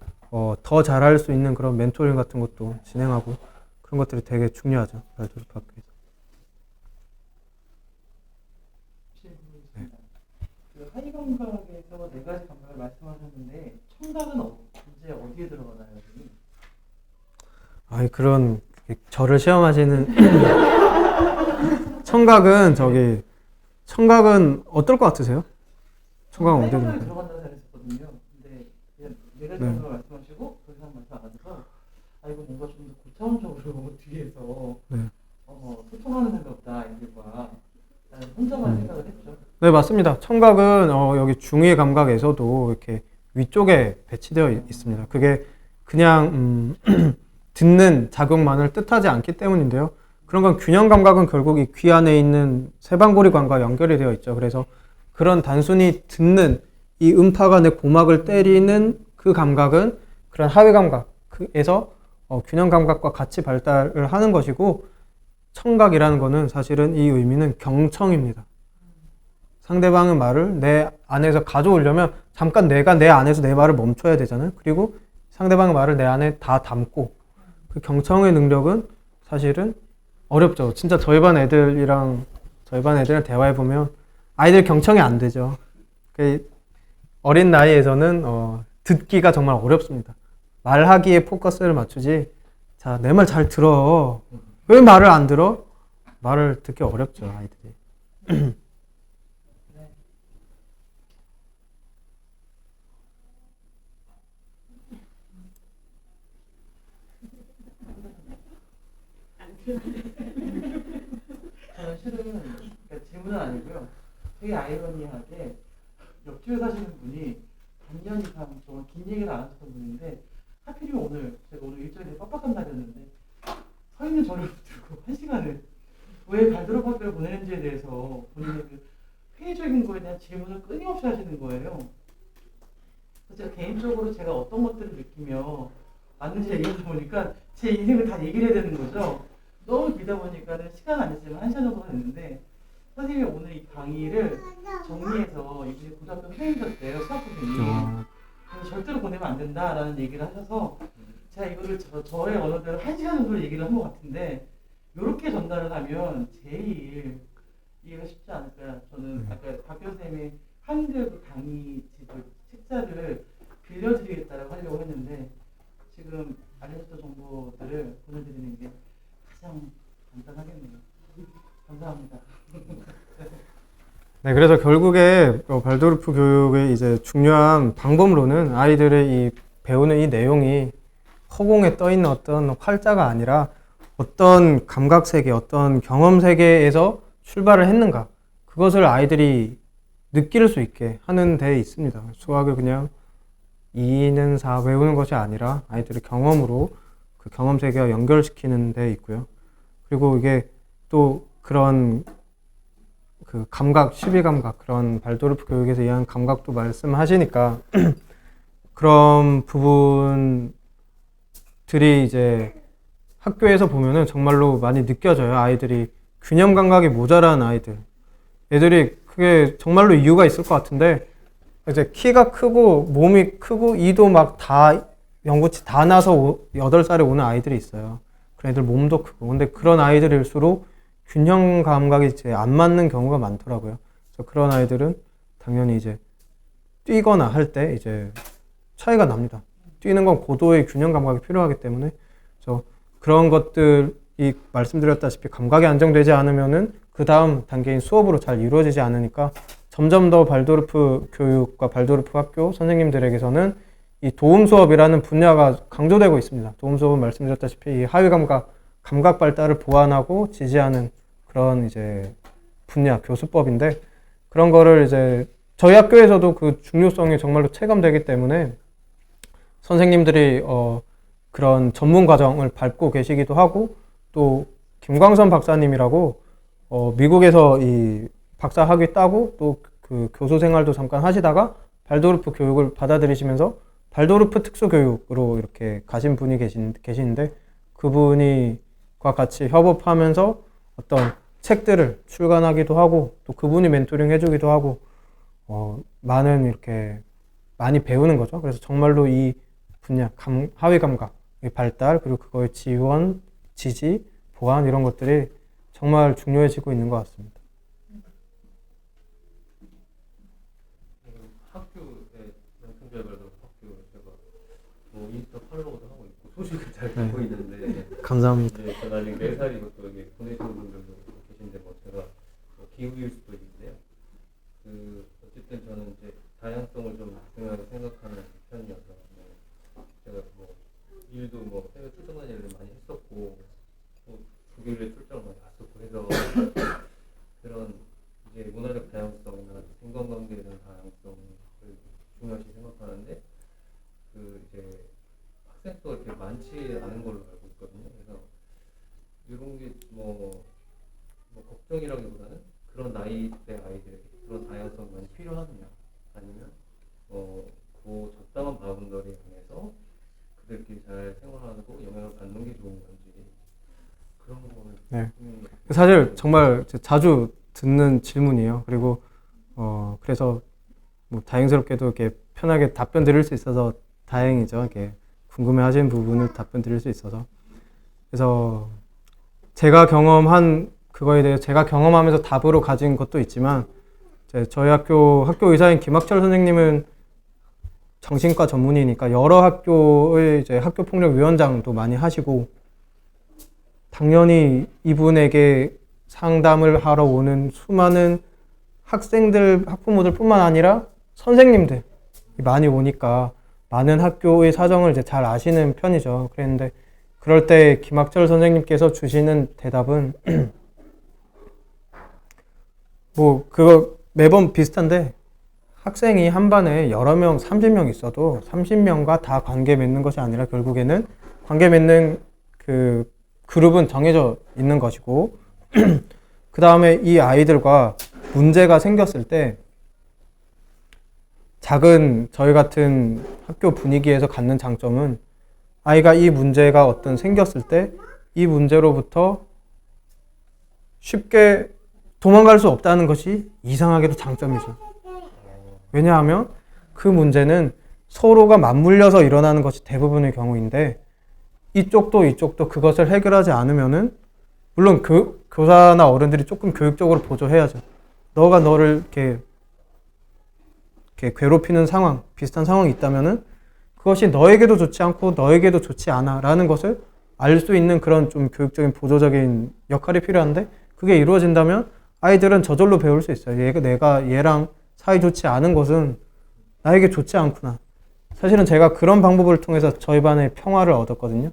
Speaker 1: 더 잘할 수 있는 그런 멘토링 같은 것도 진행하고 그런 것들이 되게 중요하죠. 발도르프 학교에서.
Speaker 2: 그 하이 감각에서 네 가지 감각을 말씀하셨는데 청각은 언제 어디에 들어가나요?
Speaker 4: 아이 그런 저를 시험하시는 청각은 어떨 것 같으세요? 청각은 어디
Speaker 2: 사회감각에
Speaker 4: 들어가요?
Speaker 2: 들어간다고 생각했었거든요. 근데 그냥 내가
Speaker 4: 네.
Speaker 2: 네. 말씀하시고 그 사람 말씀 안 하셔서 아 이거 뭔가 좀 더 고차원적으로 뒤에서
Speaker 4: 네.
Speaker 2: 소통하는 건가 보다 애들과 나는 혼자만 생각을 했죠.
Speaker 4: 네, 맞습니다. 청각은 여기 중위 감각에서도 이렇게 위쪽에 배치되어 있습니다. 그게 그냥 듣는 작용만을 뜻하지 않기 때문인데요. 그런 건 균형 감각은 결국 이 귀 안에 있는 세방고리관과 연결이 되어 있죠. 그래서 그런 단순히 듣는 이 음파가 내 고막을 때리는 그 감각은 그런 하위 감각에서 균형 감각과 같이 발달을 하는 것이고, 청각이라는 거는 사실은 이 의미는 경청입니다. 상대방의 말을 내 안에서 가져오려면 잠깐 내가 내 안에서 내 말을 멈춰야 되잖아요. 그리고 상대방의 말을 내 안에 다 담고, 그 경청의 능력은 사실은 어렵죠. 진짜 저희 반 애들이랑 대화해 보면 아이들 경청이 안 되죠. 그 어린 나이에서는 듣기가 정말 어렵습니다. 말하기에 포커스를 맞추지. 자, 내 말 잘 들어. 왜 말을 안 들어? 말을 듣기 어렵죠, 아이들이.
Speaker 2: 저는 실은 그러니까 질문은 아니고요. 되게 아이러니하게 옆집에 사시는 분이 반년 이상 정말 긴 얘기를 안 하셨던 분인데 하필이면 오늘 제가 오늘 일정이 되게 빡빡한 날이었는데 서 있는 저를 두고 1시간을 왜 발도록 학교를 보내는지에 대해서 본인의 그 회의적인 거에 대한 질문을 끊임없이 하시는 거예요. 그래서 제가 개인적으로 제가 어떤 것들을 느끼며 왔는지 얘기하다 보니까 제 인생을 다 얘기를 해야 되는 거죠. 너무 길다 보니까는 시간 안 됐지만 1시간 정도가 됐는데 선생님이 오늘 이 강의를 정리해서 이분이 고등학교 선생님이셨대요. 수학 선생님. 그래서 절대로 보내면 안 된다라는 얘기를 하셔서 제가 이거를 저의 언어대로 1시간 정도 얘기를 한 것 같은데 이렇게 전달을 하면 제일 이해가 쉽지 않을까. 저는 아까 박 교수님이 한글 그 강의 책자를 빌려드리겠다라고 하려고 했는데 지금 알려줬던 정보들을 보내드리는 게 가장 간단하겠네요. 감사합니다.
Speaker 4: 네, 그래서 결국에 발도르프 교육의 이제 중요한 방법론은 아이들의 이 배우는 이 내용이 허공에 떠 있는 어떤 활자가 아니라 어떤 감각 세계, 어떤 경험 세계에서 출발을 했는가, 그것을 아이들이 느낄 수 있게 하는 데 있습니다. 수학을 그냥 2는 4 외우는 것이 아니라 아이들의 경험으로 그 경험 세계와 연결시키는 데 있고요. 그리고 이게 또 그런 그 감각, 12감각, 그런 발도르프 교육에서 이해한 감각도 말씀하시니까 그런 부분들이 이제 학교에서 보면은 정말로 많이 느껴져요. 아이들이 균형 감각이 모자란 아이들. 애들이 그게 정말로 이유가 있을 것 같은데, 이제 키가 크고 몸이 크고 이도 막 다 연구치 다 나서 8살에 오는 아이들이 있어요. 그런 애들 몸도 크고. 근데 그런 아이들일수록 균형 감각이 이제 안 맞는 경우가 많더라고요. 그래서 그런 아이들은 당연히 이제 뛰거나 할 때 이제 차이가 납니다. 뛰는 건 고도의 균형 감각이 필요하기 때문에. 그래서 그런 것들이 말씀드렸다시피 감각이 안정되지 않으면은 그 다음 단계인 수업으로 잘 이루어지지 않으니까 점점 더 발도르프 교육과 발도르프 학교 선생님들에게서는 이 도움 수업이라는 분야가 강조되고 있습니다. 도움 수업은 말씀드렸다시피 이 하위 감각, 감각 발달을 보완하고 지지하는 그런 이제 분야, 교수법인데, 그런 거를 이제 저희 학교에서도 그 중요성이 정말로 체감되기 때문에 선생님들이 그런 전문 과정을 밟고 계시기도 하고, 또 김광선 박사님이라고 미국에서 이 박사 학위 따고 또 그 교수 생활도 잠깐 하시다가 발도르프 교육을 받아들이시면서 발도르프 특수교육으로 이렇게 가신 분이 계시는데, 그분이과 같이 협업하면서 어떤 책들을 출간하기도 하고, 또 그분이 멘토링 해주기도 하고, 많은 이렇게 많이 배우는 거죠. 그래서 정말로 이 분야, 하위 감각의 발달, 그리고 그거의 지원, 지지, 보완, 이런 것들이 정말 중요해지고 있는 것 같습니다.
Speaker 3: 학교에 양평대학교 학교 제가 뭐 인스타 팔로우도 하고 있고 소식을 잘 듣고 있는데
Speaker 1: 감사합니다.
Speaker 3: 이제 전 아직 4살이고 또 여기 보내시는 분들도 계신데 뭐 제가 뭐 기우일 수도 있는데요. 그 어쨌든 저는 이제 다양성을 좀 중요하게 생각하는 편이어서 제가 뭐 일도 뭐 해외 출장 다니는 일을 많이 했었고 또 독일에 출장을 많이 갔었고 해서 그런 이제 문화적 다양성이나 인간관계에 대한 다양성을 중요시 생각하는데 그 이제 학생수가 이렇게 많지 않은 걸로 알고 있거든요. 그래서 이런 게 뭐 걱정이라기보다는 그런 나이대 아이들에게 그런 다양성이 많이 필요하느냐 아니면 그 적당한 바운더리 안에서 그들끼리 잘 생활하고 영향을 받는 게 좋은 건지 그런 거는
Speaker 1: 네. 사실 정말 자주 듣는 질문이에요. 그리고 그래서 뭐 다행스럽게도 이렇게 편하게 답변 드릴 수 있어서 다행이죠. 이렇게 궁금해하시는 부분을 답변 드릴 수 있어서. 그래서 제가 경험한 그거에 대해 제가 경험하면서 답으로 가진 것도 있지만 저희 학교 의사인 김학철 선생님은 정신과 전문의니까 여러 학교의 이제 학교폭력위원장도 많이 하시고 당연히 이분에게 상담을 하러 오는 수많은 학생들, 학부모들 뿐만 아니라 선생님들 많이 오니까 많은 학교의 사정을 이제 잘 아시는 편이죠. 그랬는데 그럴 때 김학철 선생님께서 주시는 대답은 뭐 그거 매번 비슷한데 학생이 한 반에 여러 명, 30명 있어도 30명과 다 관계 맺는 것이 아니라 결국에는 관계 맺는 그 그룹은 정해져 있는 것이고 그 다음에 이 아이들과 문제가 생겼을 때 작은 저희 같은 학교 분위기에서 갖는 장점은 아이가 이 문제가 어떤 생겼을 때 이 문제로부터 쉽게 도망갈 수 없다는 것이 이상하게도 장점이죠. 왜냐하면 그 문제는 서로가 맞물려서 일어나는 것이 대부분의 경우인데 이쪽도 그것을 해결하지 않으면은 물론 교사나 어른들이 조금 교육적으로 보조해야죠. 너가 너를 이렇게 괴롭히는 상황, 비슷한 상황이 있다면은 그것이 너에게도 좋지 않고 너에게도 좋지 않아 라는 것을 알 수 있는 그런 좀 교육적인 보조적인 역할이 필요한데 그게 이루어진다면 아이들은 저절로 배울 수 있어요. 내가 얘랑 사이 좋지 않은 것은 나에게 좋지 않구나. 사실은 제가 그런 방법을 통해서 저희 반에 평화를 얻었거든요.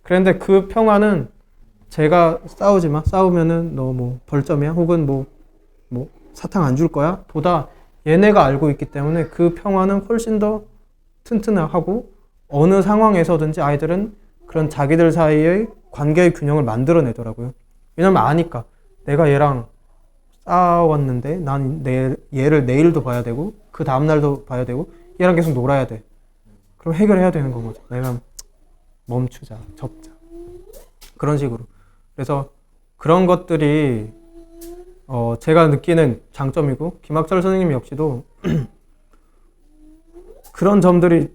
Speaker 1: 그런데 그 평화는 제가 싸우지 마. 싸우면은 너 뭐 벌점이야. 혹은 뭐 사탕 안 줄 거야. 보다 얘네가 알고 있기 때문에 그 평화는 훨씬 더 튼튼하고 어느 상황에서든지 아이들은 그런 자기들 사이의 관계의 균형을 만들어내더라고요. 왜냐면 아니까 내가 얘랑 싸웠는데 난 얘를 내일도 봐야 되고 그 다음날도 봐야 되고 얘랑 계속 놀아야 돼. 그럼 해결해야 되는 거죠. 내가 멈추자, 접자. 그런 식으로. 그래서 그런 것들이 제가 느끼는 장점이고 김학철 선생님 역시도 그런 점들이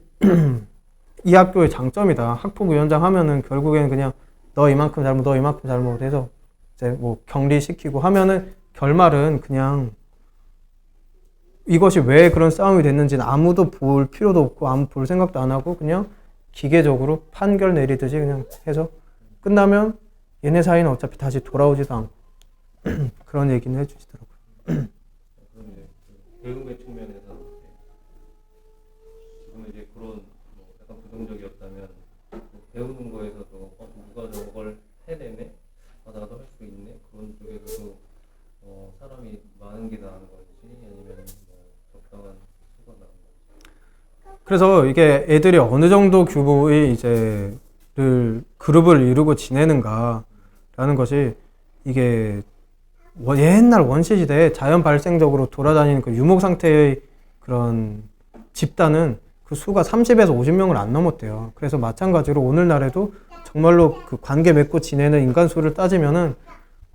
Speaker 1: 이 학교의 장점이다. 학폭위원장 하면은 결국에는 그냥 너 이만큼 잘못, 너 이만큼 잘못해서 이제 뭐 격리시키고 하면은 결말은 그냥 이것이 왜 그런 싸움이 됐는지는 아무도 볼 필요도 없고 아무 볼 생각도 안 하고 그냥 기계적으로 판결 내리듯이 그냥 해서 끝나면 얘네 사이는 어차피 다시 돌아오지도 않고 그런 얘기는 해주시더라고요.
Speaker 3: 그럼 이제 그 배움의 측면에서 지금 이제 그런 뭐 약간 부정적이었다면 배우는 거에서도 누가 저걸 해내네, 나도 할 수 있네 그런 쪽에서도 사람이 많은 게 나은 건지 아니면 뭐 적당한 수가 나은 건지.
Speaker 1: 그래서 이게 애들이 어느 정도 규모의 이제 그룹을 이루고 지내는가라는 것이 이게 옛날 원시시대에 자연 발생적으로 돌아다니는 그 유목 상태의 그런 집단은 그 수가 30에서 50명을 안 넘었대요. 그래서 마찬가지로 오늘날에도 정말로 그 관계 맺고 지내는 인간 수를 따지면은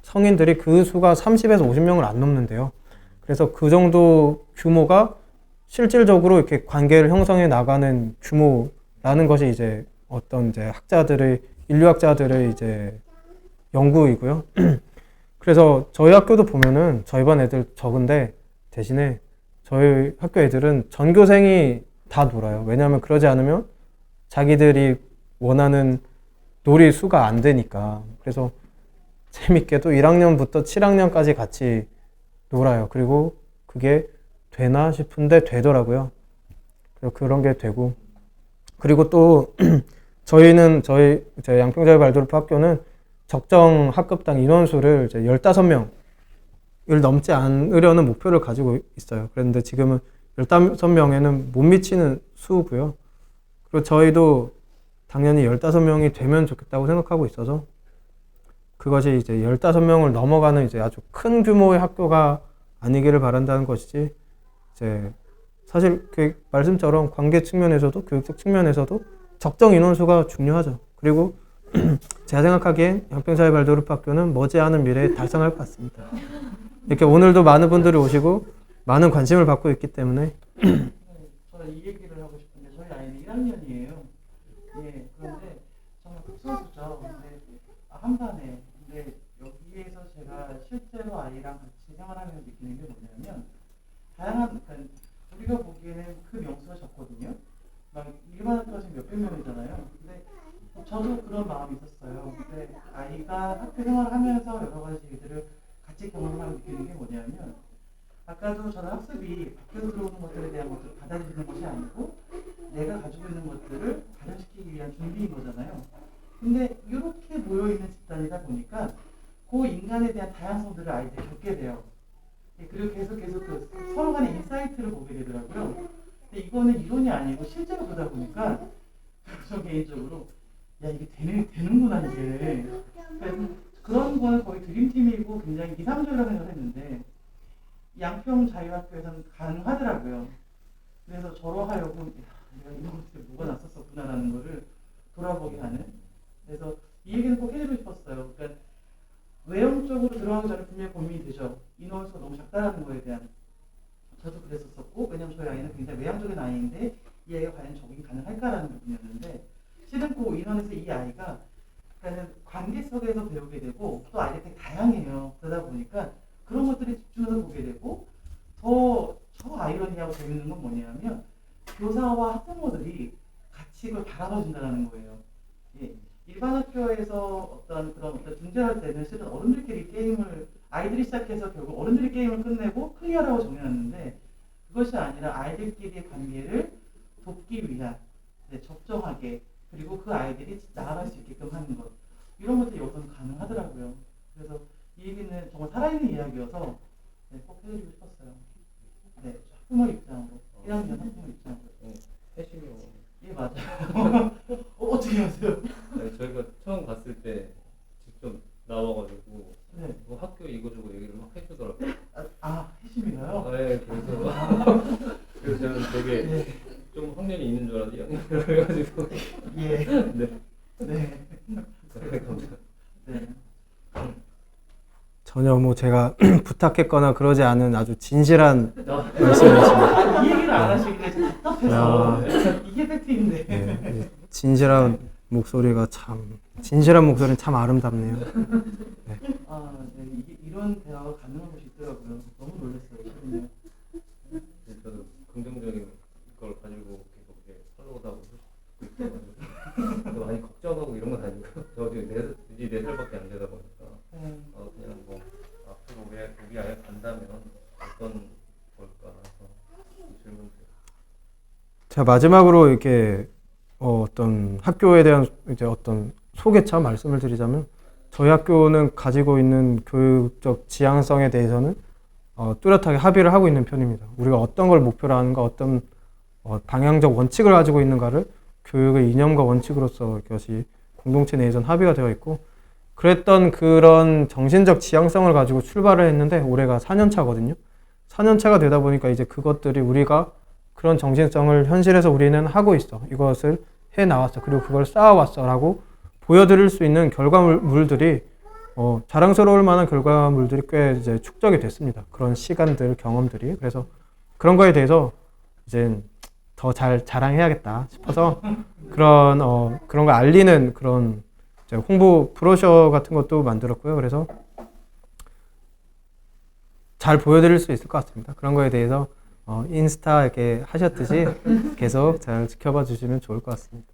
Speaker 1: 성인들이 그 수가 30에서 50명을 안 넘는데요. 그래서 그 정도 규모가 실질적으로 이렇게 관계를 형성해 나가는 규모라는 것이 이제 어떤 이제 인류학자들의 이제 연구이고요. 그래서 저희 학교도 보면은 저희 반 애들 적은데 대신에 저희 학교 애들은 전교생이 다 놀아요. 왜냐하면 그러지 않으면 자기들이
Speaker 4: 원하는 놀이 수가 안 되니까. 그래서 재밌게도 1학년부터 7학년까지 같이 놀아요. 그리고 그게 되나 싶은데 되더라고요. 그래서 그런 게 되고, 그리고 또 저희는 저희 양평자유 발도르프 학교는 적정 학급당 인원수를 이제 15명을 넘지 않으려는 목표를 가지고 있어요. 그런데 지금은 15명에는 못 미치는 수고요. 그리고 저희도 당연히 15명이 되면 좋겠다고 생각하고 있어서 그것이 이제 15명을 넘어가는 이제 아주 큰 규모의 학교가 아니기를 바란다는 것이지, 이제 사실 그 말씀처럼 관계 측면에서도 교육적 측면에서도 적정 인원수가 중요하죠. 그리고 제가 생각하기엔 양평자유 발도르프 학교는 머지않은 미래에 달성할 것 같습니다. 이렇게 오늘도 많은 분들이 오시고 많은 관심을 받고 있기 때문에.
Speaker 2: 저는 이 얘기를 하고 싶은데 저희 아이는 1학년이에요. 예, 그런데 정말 극소수죠. 근데 한반에. 근데 여기에서 제가 실제로 아이랑 같이 생활하면서 느끼는 게 뭐냐면 다양한, 그러니까 우리가 보기에는 그 명수가 적거든요. 막 일반 학교가 지금 몇백 명이잖아요. 근데 저도 그런 마음이 있었어요. 근데 아이가 학교 생활하면서 여러 가지 일들을 같이 경험하고 느끼는 게 뭐냐면, 아까도 저는 학습이 밖에서 들어오는 것들에 대한 것들을 받아들이는 것이 아니고 내가 가지고 있는 것들을 발현시키기 위한 준비인 거잖아요. 근데 이렇게 모여있는 집단이다 보니까 그 인간에 대한 다양성들을 아이들이 겪게 돼요. 그리고 계속 그 서로 간의 인사이트를 보게 되더라고요. 근데 이거는 이론이 아니고 실제로 보다 보니까 저 개인적으로 야, 이게 되는구나 이게. 그러니까 그런 거는 거의 드림팀이고 굉장히 이상적이라고 생각을 했는데 양평 자유학교에서는 가능하더라고요. 그래서 저로 하여금 야, 내가 이런 것들에 뭐가 났었구나라는 거를 돌아보게 하는. 그래서 이 얘기는 꼭 해드리고 싶었어요. 그러니까 외형적으로 들어가기 전에 분명히 고민이 되죠. 인원수가 너무 작다라는 거에 대한. 저도 그랬었었고, 왜냐면 저희 아이는 굉장히 외향적인 아이인데 이 아이가 과연 적응이 가능할까라는 부분이었는데, 실은 그 인원에서 이 아이가 그러니까 관계 속에서 배우게 되고 또 아이들이 되게 다양해요. 그러다 보니까 그런 것들에 집중해서 보게 되고, 더 아이러니하고 재밌는 건 뭐냐면 교사와 학부모들이 같이 그걸 바라봐준다는 거예요. 예. 일반 학교에서 어떤 중재할 때는 실은 어른들끼리 게임을, 아이들이 시작해서 결국 어른들이 게임을 끝내고 클리어라고 정해놨는데, 그것이 아니라 아이들끼리의 관계를 돕기 위한, 적정하게, 그리고 그 아이들이 나아갈 수 있게끔 하는 것, 이런 것들이 여기서는 가능하더라고요. 그래서 이 얘기는 정말 살아있는 이야기여서 꼭 해드리고 싶었어요. 네, 학부모 입장으로, 1학년 학부모 입장으로.
Speaker 3: 해시미요.
Speaker 2: 예, 맞아요. 어떻게 하세요?
Speaker 3: 아니, 저희가 처음 갔을 때 직접 나와가지고
Speaker 2: 네.
Speaker 3: 뭐 학교 이거저거 얘기를 막 해주더라고요.
Speaker 2: 해심인가요?
Speaker 3: 네, 그래서 저는 되게
Speaker 2: 네.
Speaker 3: 좀 학년이 있는 줄 알았는데 그래가지고
Speaker 2: 예.
Speaker 3: 네.
Speaker 2: 네.
Speaker 3: 감사합니다.
Speaker 2: 네.
Speaker 4: 전혀 뭐 제가 부탁했거나 그러지 않은 아주 진실한
Speaker 3: 아,
Speaker 4: 말씀이십니다.
Speaker 2: 이 얘기를 안 하시길래 좀 답답해서 이게 팩트인데.
Speaker 4: 네, 진실한 목소리가 참, 진실한 목소리는 참 아름답네요.
Speaker 2: 네. 이런 대화가 가능한 곳이 있더라고요. 너무 놀랐어요. 최근에.
Speaker 3: 저도 긍정적인 걸 가지고 계속 이렇게 팔로우하고 있어가지고 많이 걱정하고 이런 건 아니고 저 지금 4살밖에 안 되다 보니까 그냥 뭐 앞으로 우리 아이가 간다면 어떤 걸까 해서 질문드려요.
Speaker 4: 자, 마지막으로 이렇게 어떤 학교에 대한 이제 어떤 소개차 말씀을 드리자면, 저희 학교는 가지고 있는 교육적 지향성에 대해서는 뚜렷하게 합의를 하고 있는 편입니다. 우리가 어떤 걸 목표로 하는가, 어떤 방향적 원칙을 가지고 있는가를 교육의 이념과 원칙으로서 이것이 공동체 내에서는 합의가 되어 있고, 그랬던 그런 정신적 지향성을 가지고 출발을 했는데 올해가 4년차거든요. 4년차가 되다 보니까 이제 그것들이 우리가 그런 정신성을 현실에서 우리는 하고 있어, 이것을 해 나왔어, 그리고 그걸 쌓아왔어 라고 보여드릴 수 있는 결과물들이 자랑스러울 만한 결과물들이 꽤 이제 축적이 됐습니다. 그런 시간들, 경험들이. 그래서 그런 거에 대해서 이제 더 잘 자랑해야겠다 싶어서 그런 걸 알리는 그런 이제 홍보 브로셔 같은 것도 만들었고요. 그래서 잘 보여드릴 수 있을 것 같습니다. 그런 거에 대해서 인스타 이렇게 하셨듯이 계속 잘 지켜봐 주시면 좋을 것 같습니다.